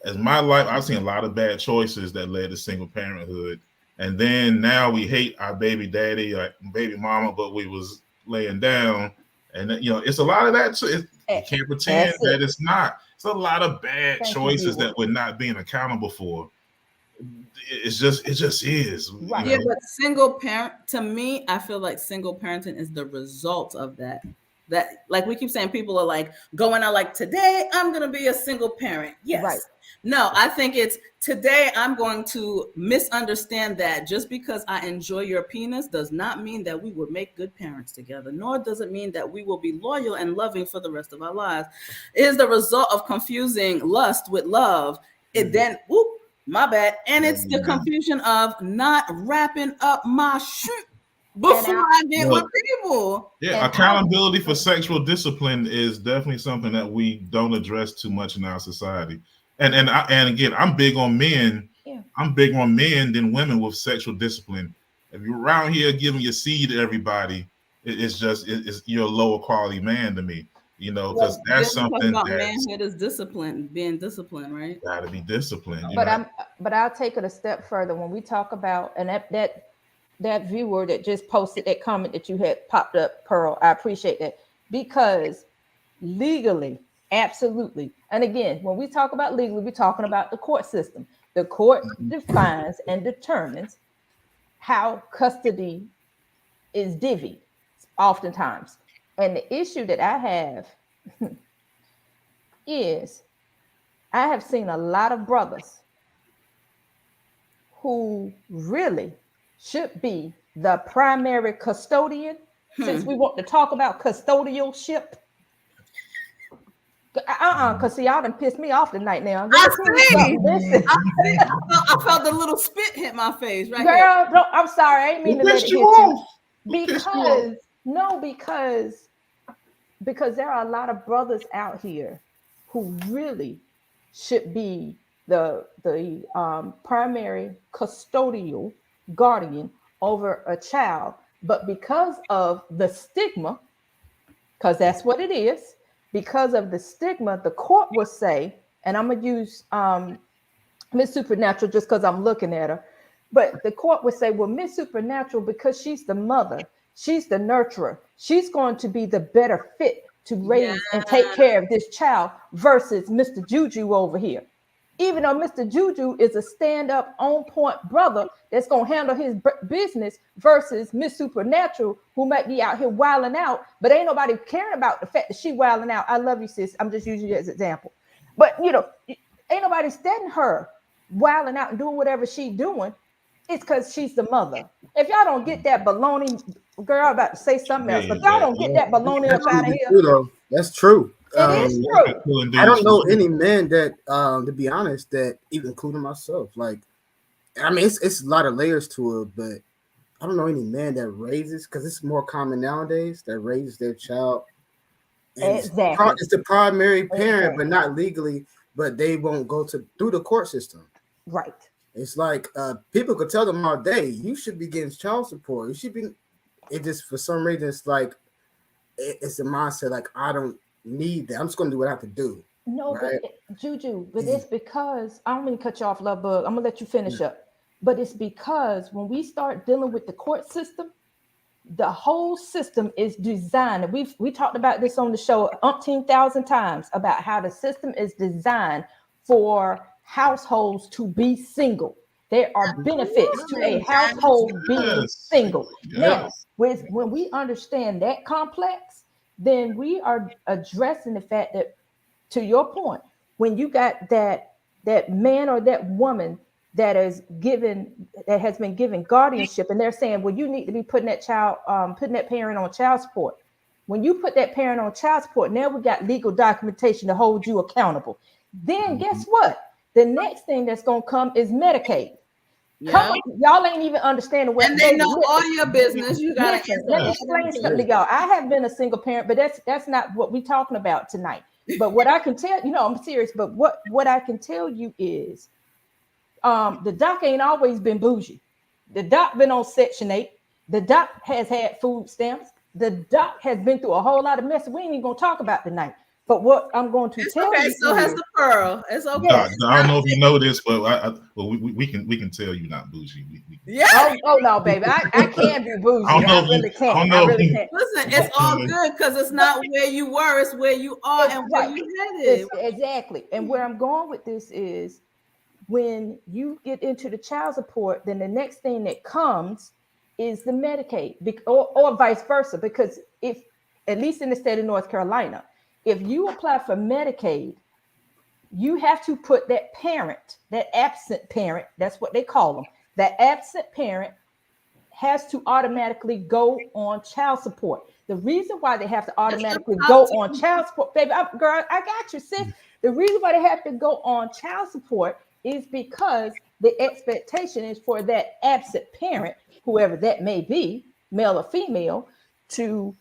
as my life, I've seen a lot of bad choices that led to single parenthood. And then now we hate our baby daddy, our baby mama, but we was laying down. And it's a lot of that too. You can't pretend that it's not. It's a lot of bad choices that we're not being accountable for. It just is. Right. Yeah, but single parent, to me, I feel like single parenting is the result of that. That, like we keep saying, people are like going out like, today I'm going to be a single parent. Yes. Right. No, I think it's today I'm going to misunderstand that just because I enjoy your penis does not mean that we will make good parents together, nor does it mean that we will be loyal and loving for the rest of our lives. It is the result of confusing lust with love. It then, whoop, my bad. And it's the confusion of not wrapping up my shit before I get with people. Yeah, accountability for sexual discipline is definitely something that we don't address too much in our society. And again, I'm big on men. Yeah. I'm big on men than women with sexual discipline. If you're around here giving your seed to everybody, it's you're a lower quality man to me. Because that's something about manhood is discipline, being disciplined, right? Got to be disciplined. But I'll take it a step further when we talk about, and that viewer that just posted that comment that you had popped up, Pearl, I appreciate that, because legally, absolutely. And again, when we talk about legally, we're talking about the court system. The court defines and determines how custody is divvied oftentimes. And the issue that I have is I have seen a lot of brothers who really should be the primary custodian, since we want to talk about custodialship. Because see, y'all done pissed me off tonight now. I felt the little spit hit my face, right? Girl, no, I'm sorry. I ain't mean to let it hit you. Because there are a lot of brothers out here who really should be the primary custodial guardian over a child. But because of the stigma, because that's what it is, because of the stigma, the court will say, and I'm going to use Miss Supernatural just because I'm looking at her, but the court would say, well, Miss Supernatural, because she's the mother, she's the nurturer, she's going to be the better fit to raise and take care of this child versus Mr. Juju over here. Even though Mr. Juju is a stand-up, on-point brother that's gonna handle his business versus Miss Supernatural, who might be out here wilding out, but ain't nobody caring about the fact that she wilding out. I love you, sis. I'm just using you as an example. But you know, ain't nobody studying her wilding out and doing whatever she doing. It's because she's the mother. If y'all don't get that baloney, girl, I'm about to say something else. But if y'all don't get that baloney up out of here, true, though. That's true. It is true. I don't know any men that, to be honest, that even including myself. Like, I mean, it's a lot of layers to it, but I don't know any man that raises, because it's more common nowadays, that raises their child. And Exactly. it's the primary parent, but not legally, but they won't go through the court system. Right. It's like people could tell them all day, you should be getting child support. You should be. It just, for some reason, it's like it's a mindset like, I don't need that. I'm just going to do what I have to do. No, right? but Juju, but it's because I don't mean to cut you off, love bug. I'm gonna let you finish up. But it's because when we start dealing with the court system, the whole system is designed. And we talked about this on the show 10,000 times about how the system is designed for households to be single. There are benefits to a household being single. Now, when we understand that complex, then we are addressing the fact that, to your point, when you got that man or that woman that has been given guardianship, and they're saying, well, you need to be putting that parent on child support. When you put that parent on child support, now we got legal documentation to hold you accountable. Then guess what? The next thing that's gonna come is Medicaid. Yeah. Y'all ain't even understanding what. And they know all your business. You gotta let me explain something to y'all. I have been a single parent, but that's not what we're talking about tonight. But what I can tell, I'm serious. But what I can tell you is, the doc ain't always been bougie. The doc been on Section 8. The doc has had food stamps. The doc has been through a whole lot of mess we ain't even gonna talk about tonight. But what I'm going to tell you, so has the Pearl. It's okay. I don't know if you know this, but we can tell you not bougie. Yeah. Oh no, baby, I can be bougie. I really can't. Listen, it's all good because it's not where you were; it's where you are and where you headed. Exactly. And where I'm going with this is, when you get into the child support, then the next thing that comes is the Medicaid, or vice versa. Because if, at least in the state of North Carolina, if you apply for Medicaid, you have to put that parent, that absent parent, that's what they call them, that absent parent has to automatically go on child support. The reason why they have to automatically go on child support, baby, girl, I got you, sis. The reason why they have to go on child support is because the expectation is for that absent parent, whoever that may be, male or female, to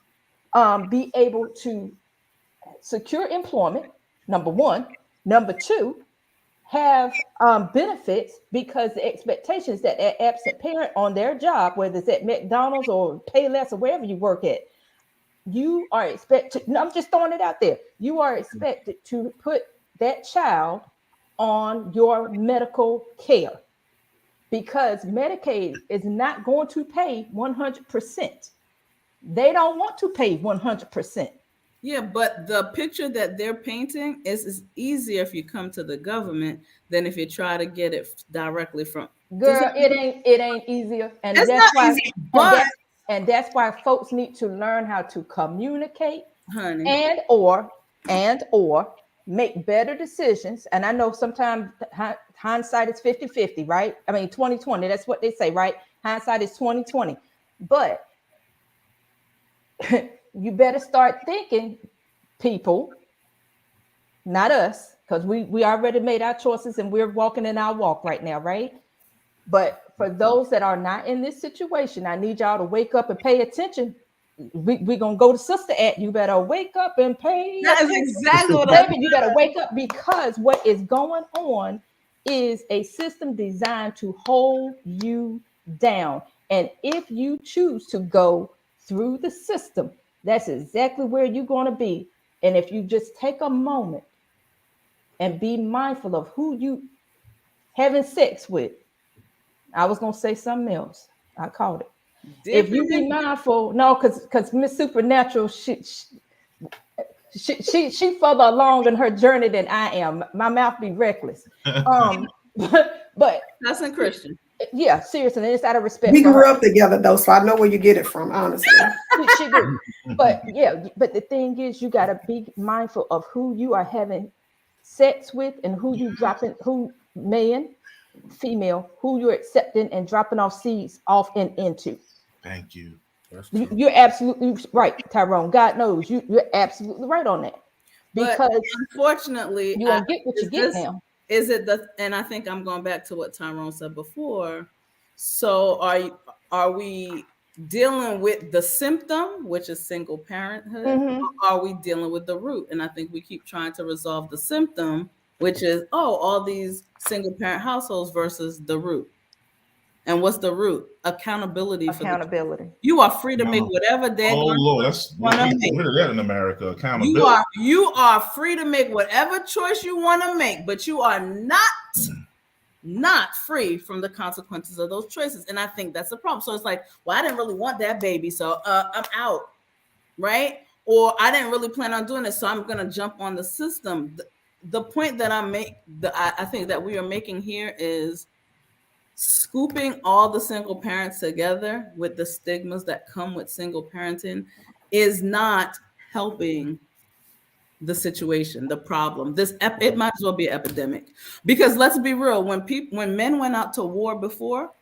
be able to secure employment, number one. Number two, have benefits, because the expectation is that that absent parent on their job, whether it's at McDonald's or Payless or wherever you work at, you are expected, I'm just throwing it out there, you are expected to put that child on your medical care, because Medicaid is not going to pay 100%. They don't want to pay 100%. Yeah, but the picture that they're painting is easier if you come to the government than if you try to get it directly from. Girl, it ain't easier, and it's that's not why. Easy, but and that's why folks need to learn how to communicate, honey, and or make better decisions. And I know sometimes hindsight is 50-50, right? I mean 20-20. That's what they say, right? Hindsight is 20-20, but. You better start thinking, people, not us, because we already made our choices and we're walking in our walk right now, right? But for those that are not in this situation, I need y'all to wake up and pay attention. We're going to go to Sister Act. You better wake up and pay attention. That is exactly what Baby, you better wake up, because what is going on is a system designed to hold you down. And if you choose to go through the system, that's exactly where you're going to be. And if you just take a moment and be mindful of who you having sex with, I was going to say something else. I called it. If you be mindful, no, because Miss Supernatural, she she further along in her journey than I am. My mouth be reckless. But That's in Christian. yeah, seriously, and it's out of respect We for grew her. up together though, so I know where you get it from, honestly. She do. But yeah, but the thing is, you got to be mindful of who you are having sex with and who you dropping, who man, female, who you're accepting and dropping off seeds off and into. Thank you. You're absolutely right, Tyrone. God knows you're absolutely right on that. But Because unfortunately, you won't get what you get now. Is it and I think I'm going back to what Tyrone said before. So are we dealing with the symptom, which is single parenthood, or are we dealing with the root? And I think we keep trying to resolve the symptom, which is all these single parent households versus the root. And what's the root? Accountability. You are free to make whatever day. Oh Lord, that's we get rid of that in America. Accountability. You are free to make whatever choice you want to make, but you are not free from the consequences of those choices. And I think that's the problem. So it's like, well, I didn't really want that baby, so I'm out, right? Or I didn't really plan on doing this, so I'm gonna jump on the system. The point that I think that we are making here is scooping all the single parents together with the stigmas that come with single parenting is not helping the situation, the problem. It might as well be an epidemic, because let's be real, when men went out to war before,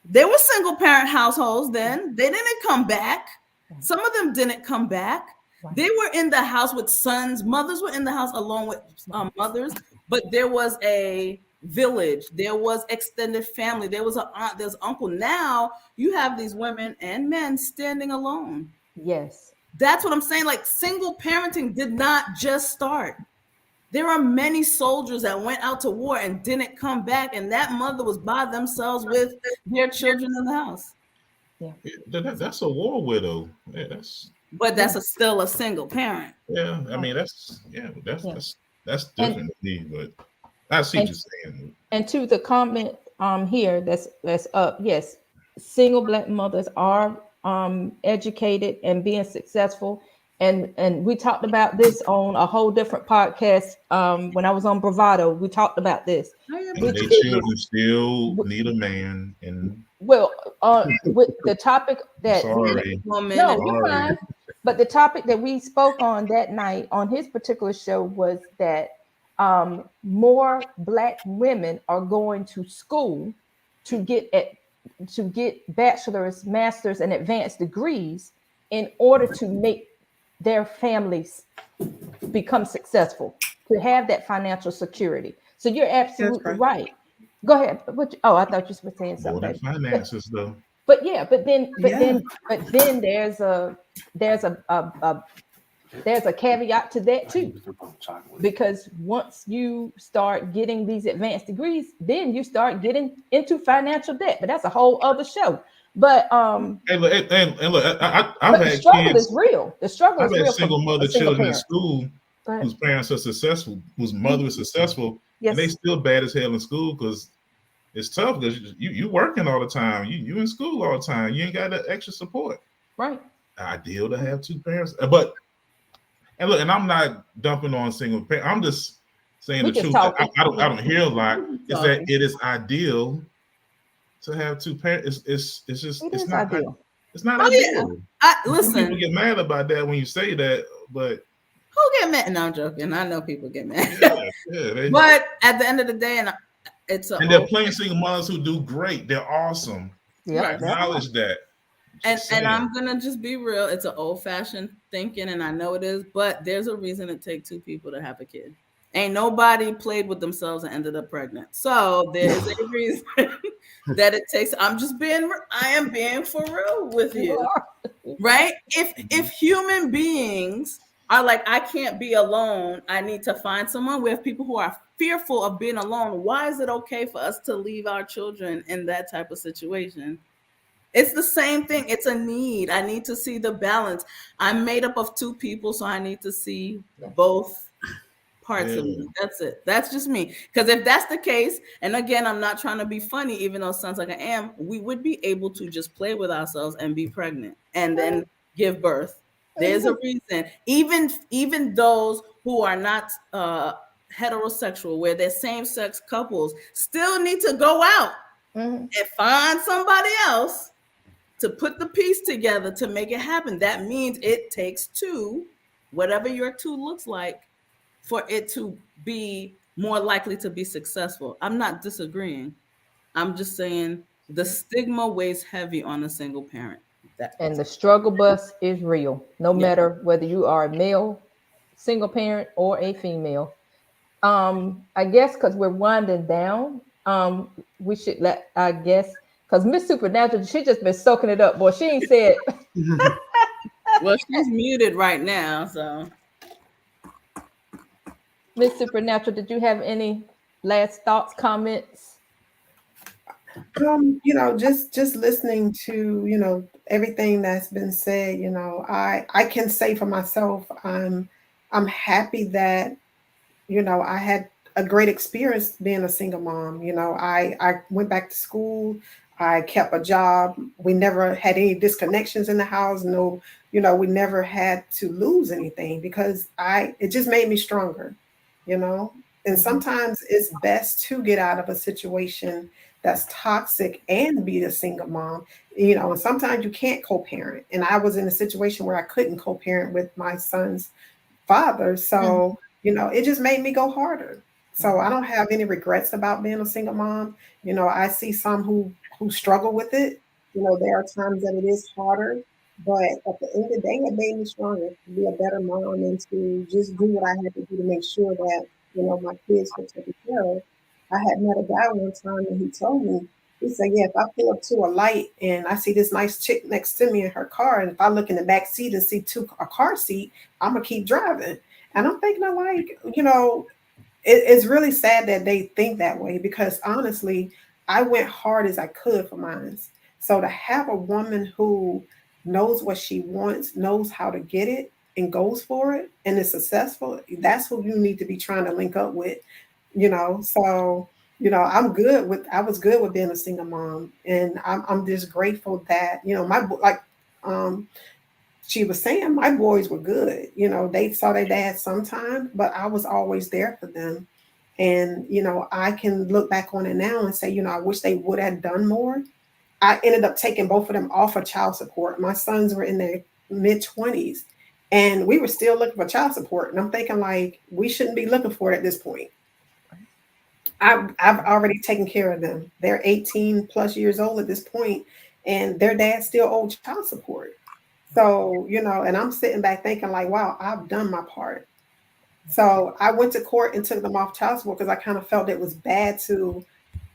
there were single parent households then. They didn't come back. Some of them didn't come back. They were in the house with sons. Mothers were in the house along with mothers, but there was a village, there was extended family, there was an aunt, there's uncle. Now you have these women and men standing alone. Yes, that's what I'm saying. Like, single parenting did not just start. There are many soldiers that went out to war and didn't come back, and that mother was by themselves with their children in the house. Yeah, that's a war widow. Yeah, that's still a single parent. Yeah, I mean that's different to me, but I see what you're saying. And to the comment here that's up, yes, single Black mothers are educated and being successful, and we talked about this on a whole different podcast when I was on Bravado. We talked about this. And their children still need a man. And with the topic that you're fine. But the topic that we spoke on that night on his particular show was that more Black women are going to school to get bachelor's, master's, and advanced degrees in order to make their families become successful, to have that financial security. So you're absolutely right. Go ahead. I thought you were saying something. More than finances, though. But then there's a caveat to that too, because once you start getting these advanced degrees, then you start getting into financial debt. But that's a whole other show. But and look, I've had the struggle kids, is real. The struggle is real. I've had single mother children in school Right. whose parents are successful, whose mother is successful, Yes. and they still bad as hell in school because it's tough because you working all the time, you in school all the time, you ain't got that extra support. Right. Ideal to have two parents, but and look, and I'm not dumping on single parents. I'm just saying the truth. I don't hear a lot. Is that it is ideal to have two parents. It's not ideal. It's not ideal. Listen, people get mad about that when you say that, but who get mad? No, I'm joking. I know people get mad. Yeah, but at the end of the day, and they're playing single mothers who do great. They're awesome. Yeah, acknowledge that. And I'm gonna just be real. It's an old-fashioned thinking, and I know it is, but there's a reason it takes two people to have a kid. Ain't nobody played with themselves and ended up pregnant. So there's a reason that it takes. I am being for real with you, right? If human beings are like, I can't be alone, I need to find someone. We have people who are fearful of being alone. Why is it okay for us to leave our children in that type of situation? It's the same thing. It's a need. I need to see the balance. I'm made up of two people, so I need to see both parts of me. That's it. That's just me. Because if that's the case, and again, I'm not trying to be funny, even though it sounds like I am, we would be able to just play with ourselves and be pregnant and then give birth There's a reason. Even those who are not heterosexual, where they're same-sex couples, still need to go out and find somebody else to put the piece together to make it happen. That means it takes two, whatever your two looks like, for it to be more likely to be successful. I'm not disagreeing. I'm just saying the stigma weighs heavy on a single parent. And the struggle bus is real, no Yeah. matter whether you are a male, single parent, or a female. I guess because we're winding down, we should let, I guess, because Miss Supernatural, she just been soaking it up, boy. She ain't said. Well, she's muted right now, so. Miss Supernatural, did you have any last thoughts, comments? Just listening to, everything that's been said, I can say for myself, I'm happy that, I had a great experience being a single mom. I went back to school. I kept a job. We never had any disconnections in the house. No, we never had to lose anything because it just made me stronger, you know. And sometimes it's best to get out of a situation that's toxic and be a single mom, and sometimes you can't co-parent. And I was in a situation where I couldn't co-parent with my son's father. So, it just made me go harder. So I don't have any regrets about being a single mom. I see some who struggle with it. There are times that it is harder, but at the end of the day, it made me stronger to be a better mom and to just do what I had to do to make sure that, my kids were taken care of. I had met a guy one time and he told me, he said, yeah, if I pull up to a light and I see this nice chick next to me in her car, and if I look in the back seat and see a car seat, I'm gonna keep driving. And I'm thinking, it's really sad that they think that way because honestly, I went hard as I could for mine. So to have a woman who knows what she wants, knows how to get it, and goes for it, and is successful, that's who you need to be trying to link up with. So I was good with being a single mom, and I'm just grateful that um she was saying my boys were good. They saw their dad sometimes, but I was always there for them. And, I can look back on it now and say, I wish they would have done more. I ended up taking both of them off of child support. My sons were in their mid 20s and we were still looking for child support. And I'm thinking like, we shouldn't be looking for it at this point. I've already taken care of them. They're 18 plus years old at this point, and their dad still owed child support. So, and I'm sitting back thinking like, wow, I've done my part. So I went to court and took them off child support because I kind of felt it was bad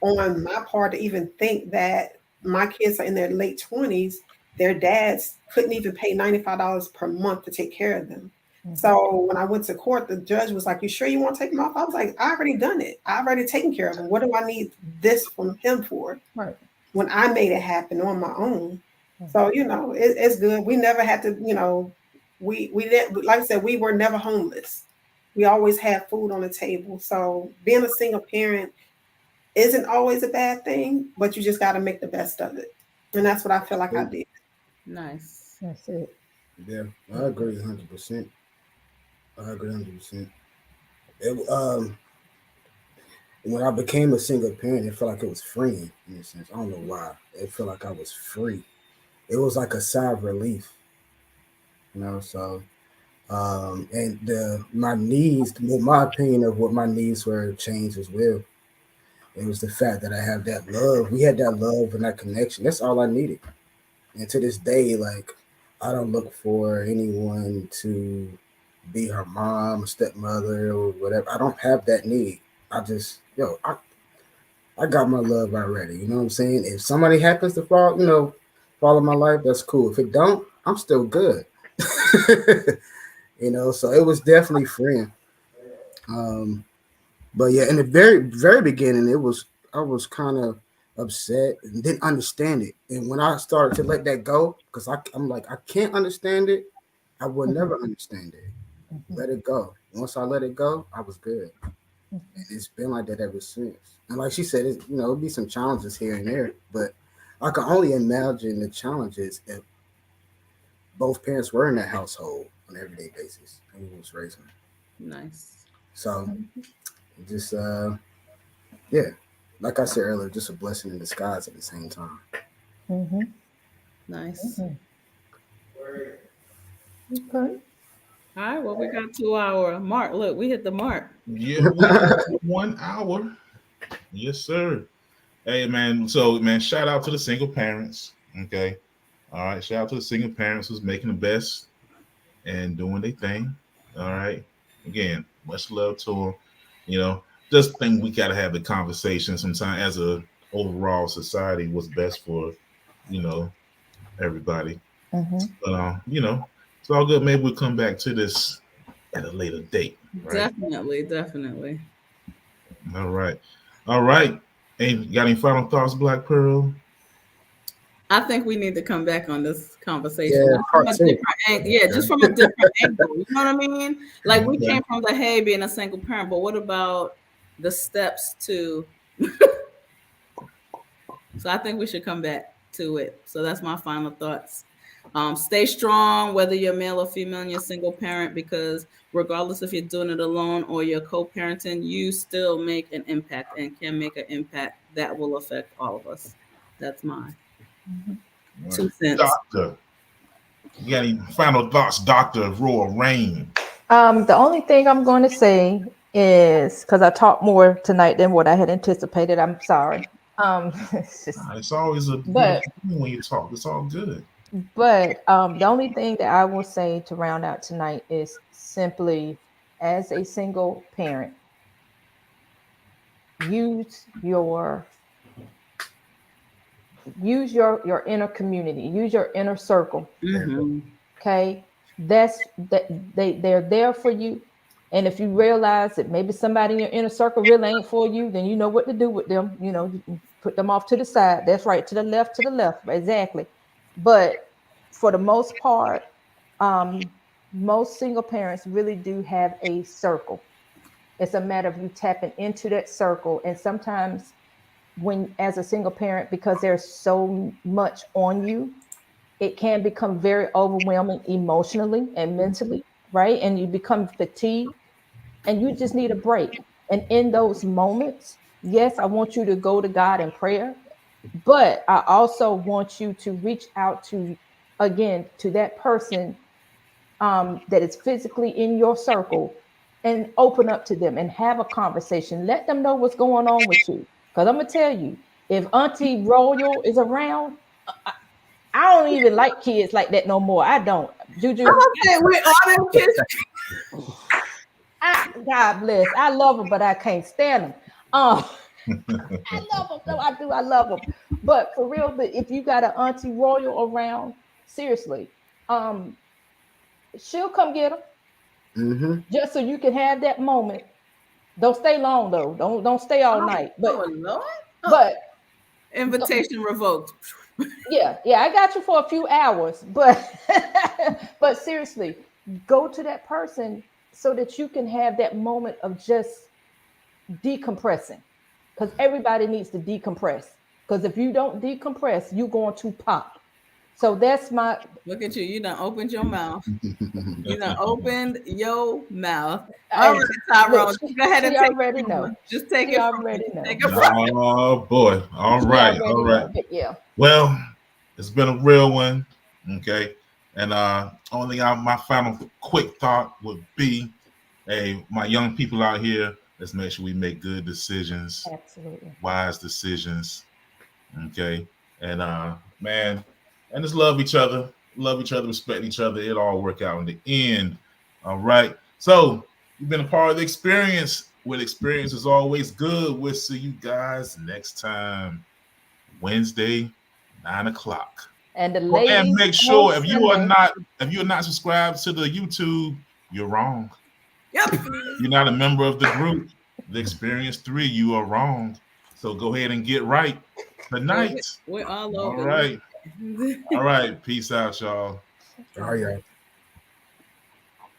on my part to even think that my kids are in their late 20s. Their dads couldn't even pay $95 per month to take care of them. So when I went to court, the judge was like, you sure you want to take them off? I was like, I already done it. I already taken care of them. What do I need this from him for? Right. When I made it happen on my own. So, it's good. We never had to, we didn't, like I said, we were never homeless. We always had food on the table. So being a single parent isn't always a bad thing, but you just got to make the best of it. And that's what I feel like I did. Nice. That's it. Yeah, I agree 100%. I agree 100%. When I became a single parent, it felt like it was freeing in a sense. I don't know why. It felt like I was free. It was like a sigh of relief, So, and my needs, well, my opinion of what my needs were changed as well. It was the fact that I have that love. We had that love and that connection. That's all I needed. And to this day, like, I don't look for anyone to be her mom, stepmother, or whatever. I don't have that need. I just, I got my love already. You know what I'm saying? If somebody happens to follow my life, that's cool. If it don't, I'm still good. So it was definitely freeing. But yeah, in the very, very beginning, I was kind of upset and didn't understand it. And when I started to let that go, because I'm like, I can't understand it, I will never understand it. Let it go. Once I let it go, I was good. And it's been like that ever since. And like she said, it'll be some challenges here and there, but I can only imagine the challenges if both parents were in that household on an everyday basis, and we was raising them. Nice. So just yeah, like I said earlier, just a blessing in disguise at the same time. Mm-hmm. Nice. Okay. All right. Well, we got 2 hour mark. Look, we hit the mark. Yeah, we 1 hour. Yes, sir. Hey, man. So, man, shout out to the single parents. Okay. All right. Shout out to the single parents who's making the best and doing their thing. All right. Again, much love to them. You know, just think we got to have the conversation sometime as a overall society what's best for, you know, everybody. Mm-hmm. But, it's all good. Maybe we'll come back to this at a later date. Right. Definitely, definitely. All right. All right. Ain't got any final thoughts, Black Pearl? I think we need to come back on this conversation Yeah, just from part a two. different angle. Yeah, just from a different angle. You know what I mean? Like we Okay. came from the hey being a single parent, but what about the steps to? So I think we should come back to it. So that's my final thoughts. Stay strong, whether you're male or female and you're single parent, because regardless if you're doing it alone or you're co-parenting, you still make an impact and can make an impact that will affect all of us. That's my All right. 2 cents. Doctor. You got any final thoughts, Dr. Roy Rain? The only thing I'm going to say is because I talked more tonight than what I had anticipated. I'm sorry. It's just, It's always a but beautiful thing when you talk. It's all good. the only thing that I will say to round out tonight is simply, as a single parent, use your inner community, use your inner circle. Mhm. Okay, they're there for you. And if you realize that maybe somebody in your inner circle really ain't for you, then you know what to do with them. You know, you can put them off to the side. That's right, to the left, exactly. But for the most part, most single parents really do have a circle. It's a matter of you tapping into that circle. And sometimes when, as a single parent, because there's so much on you, it can become very overwhelming emotionally and mentally, right? And you become fatigued and you just need a break. And in those moments, yes, I want you to go to God in prayer, but I also want you to reach out to, again, to that person that is physically in your circle and open up to them and have a conversation. Let them know what's going on with you. Because I'm going to tell you, if Auntie Royal is around, I don't even like kids like that no more. I don't. Juju, Okay, we all them kids. God bless. I love them, but I can't stand them. I love them. No, I do. I love them. But for real, but if you got an Auntie Royal around, seriously, she'll come get them Mm-hmm. just so you can have that moment. Don't stay long though. Don't stay all night. Oh Lord. But Invitation revoked. yeah, I got you for a few hours, but but seriously, go to that person so that you can have that moment of just decompressing, because everybody needs to decompress, because if you don't decompress, you're going to pop. So that's my Look at you. You done opened your mouth. You done opened your mouth. All right, Tyrone. Look, Go ahead and she take already it. know. Just take She it from already me. know. Take it from me. Oh boy. All She right. already All right. know. But yeah. Well, it's been a real one. Okay. And only my final quick thought would be, hey, my young people out here, let's make sure we make good decisions, Absolutely. wise decisions. Okay. And man, and just love each other, respect each other. It'll all work out in the end. All right. So you've been a part of the experience. With experience is always good. We'll see you guys next time, Wednesday, 9 o'clock. And the Oh, and ladies make on sure if you are Sunday. not subscribed to the YouTube, you're wrong. Yep. You're not a member of the group, the Experience 3, you are wrong. So go ahead and get right tonight. We're all All over. right. All right. Peace out, y'all. All right, y'all.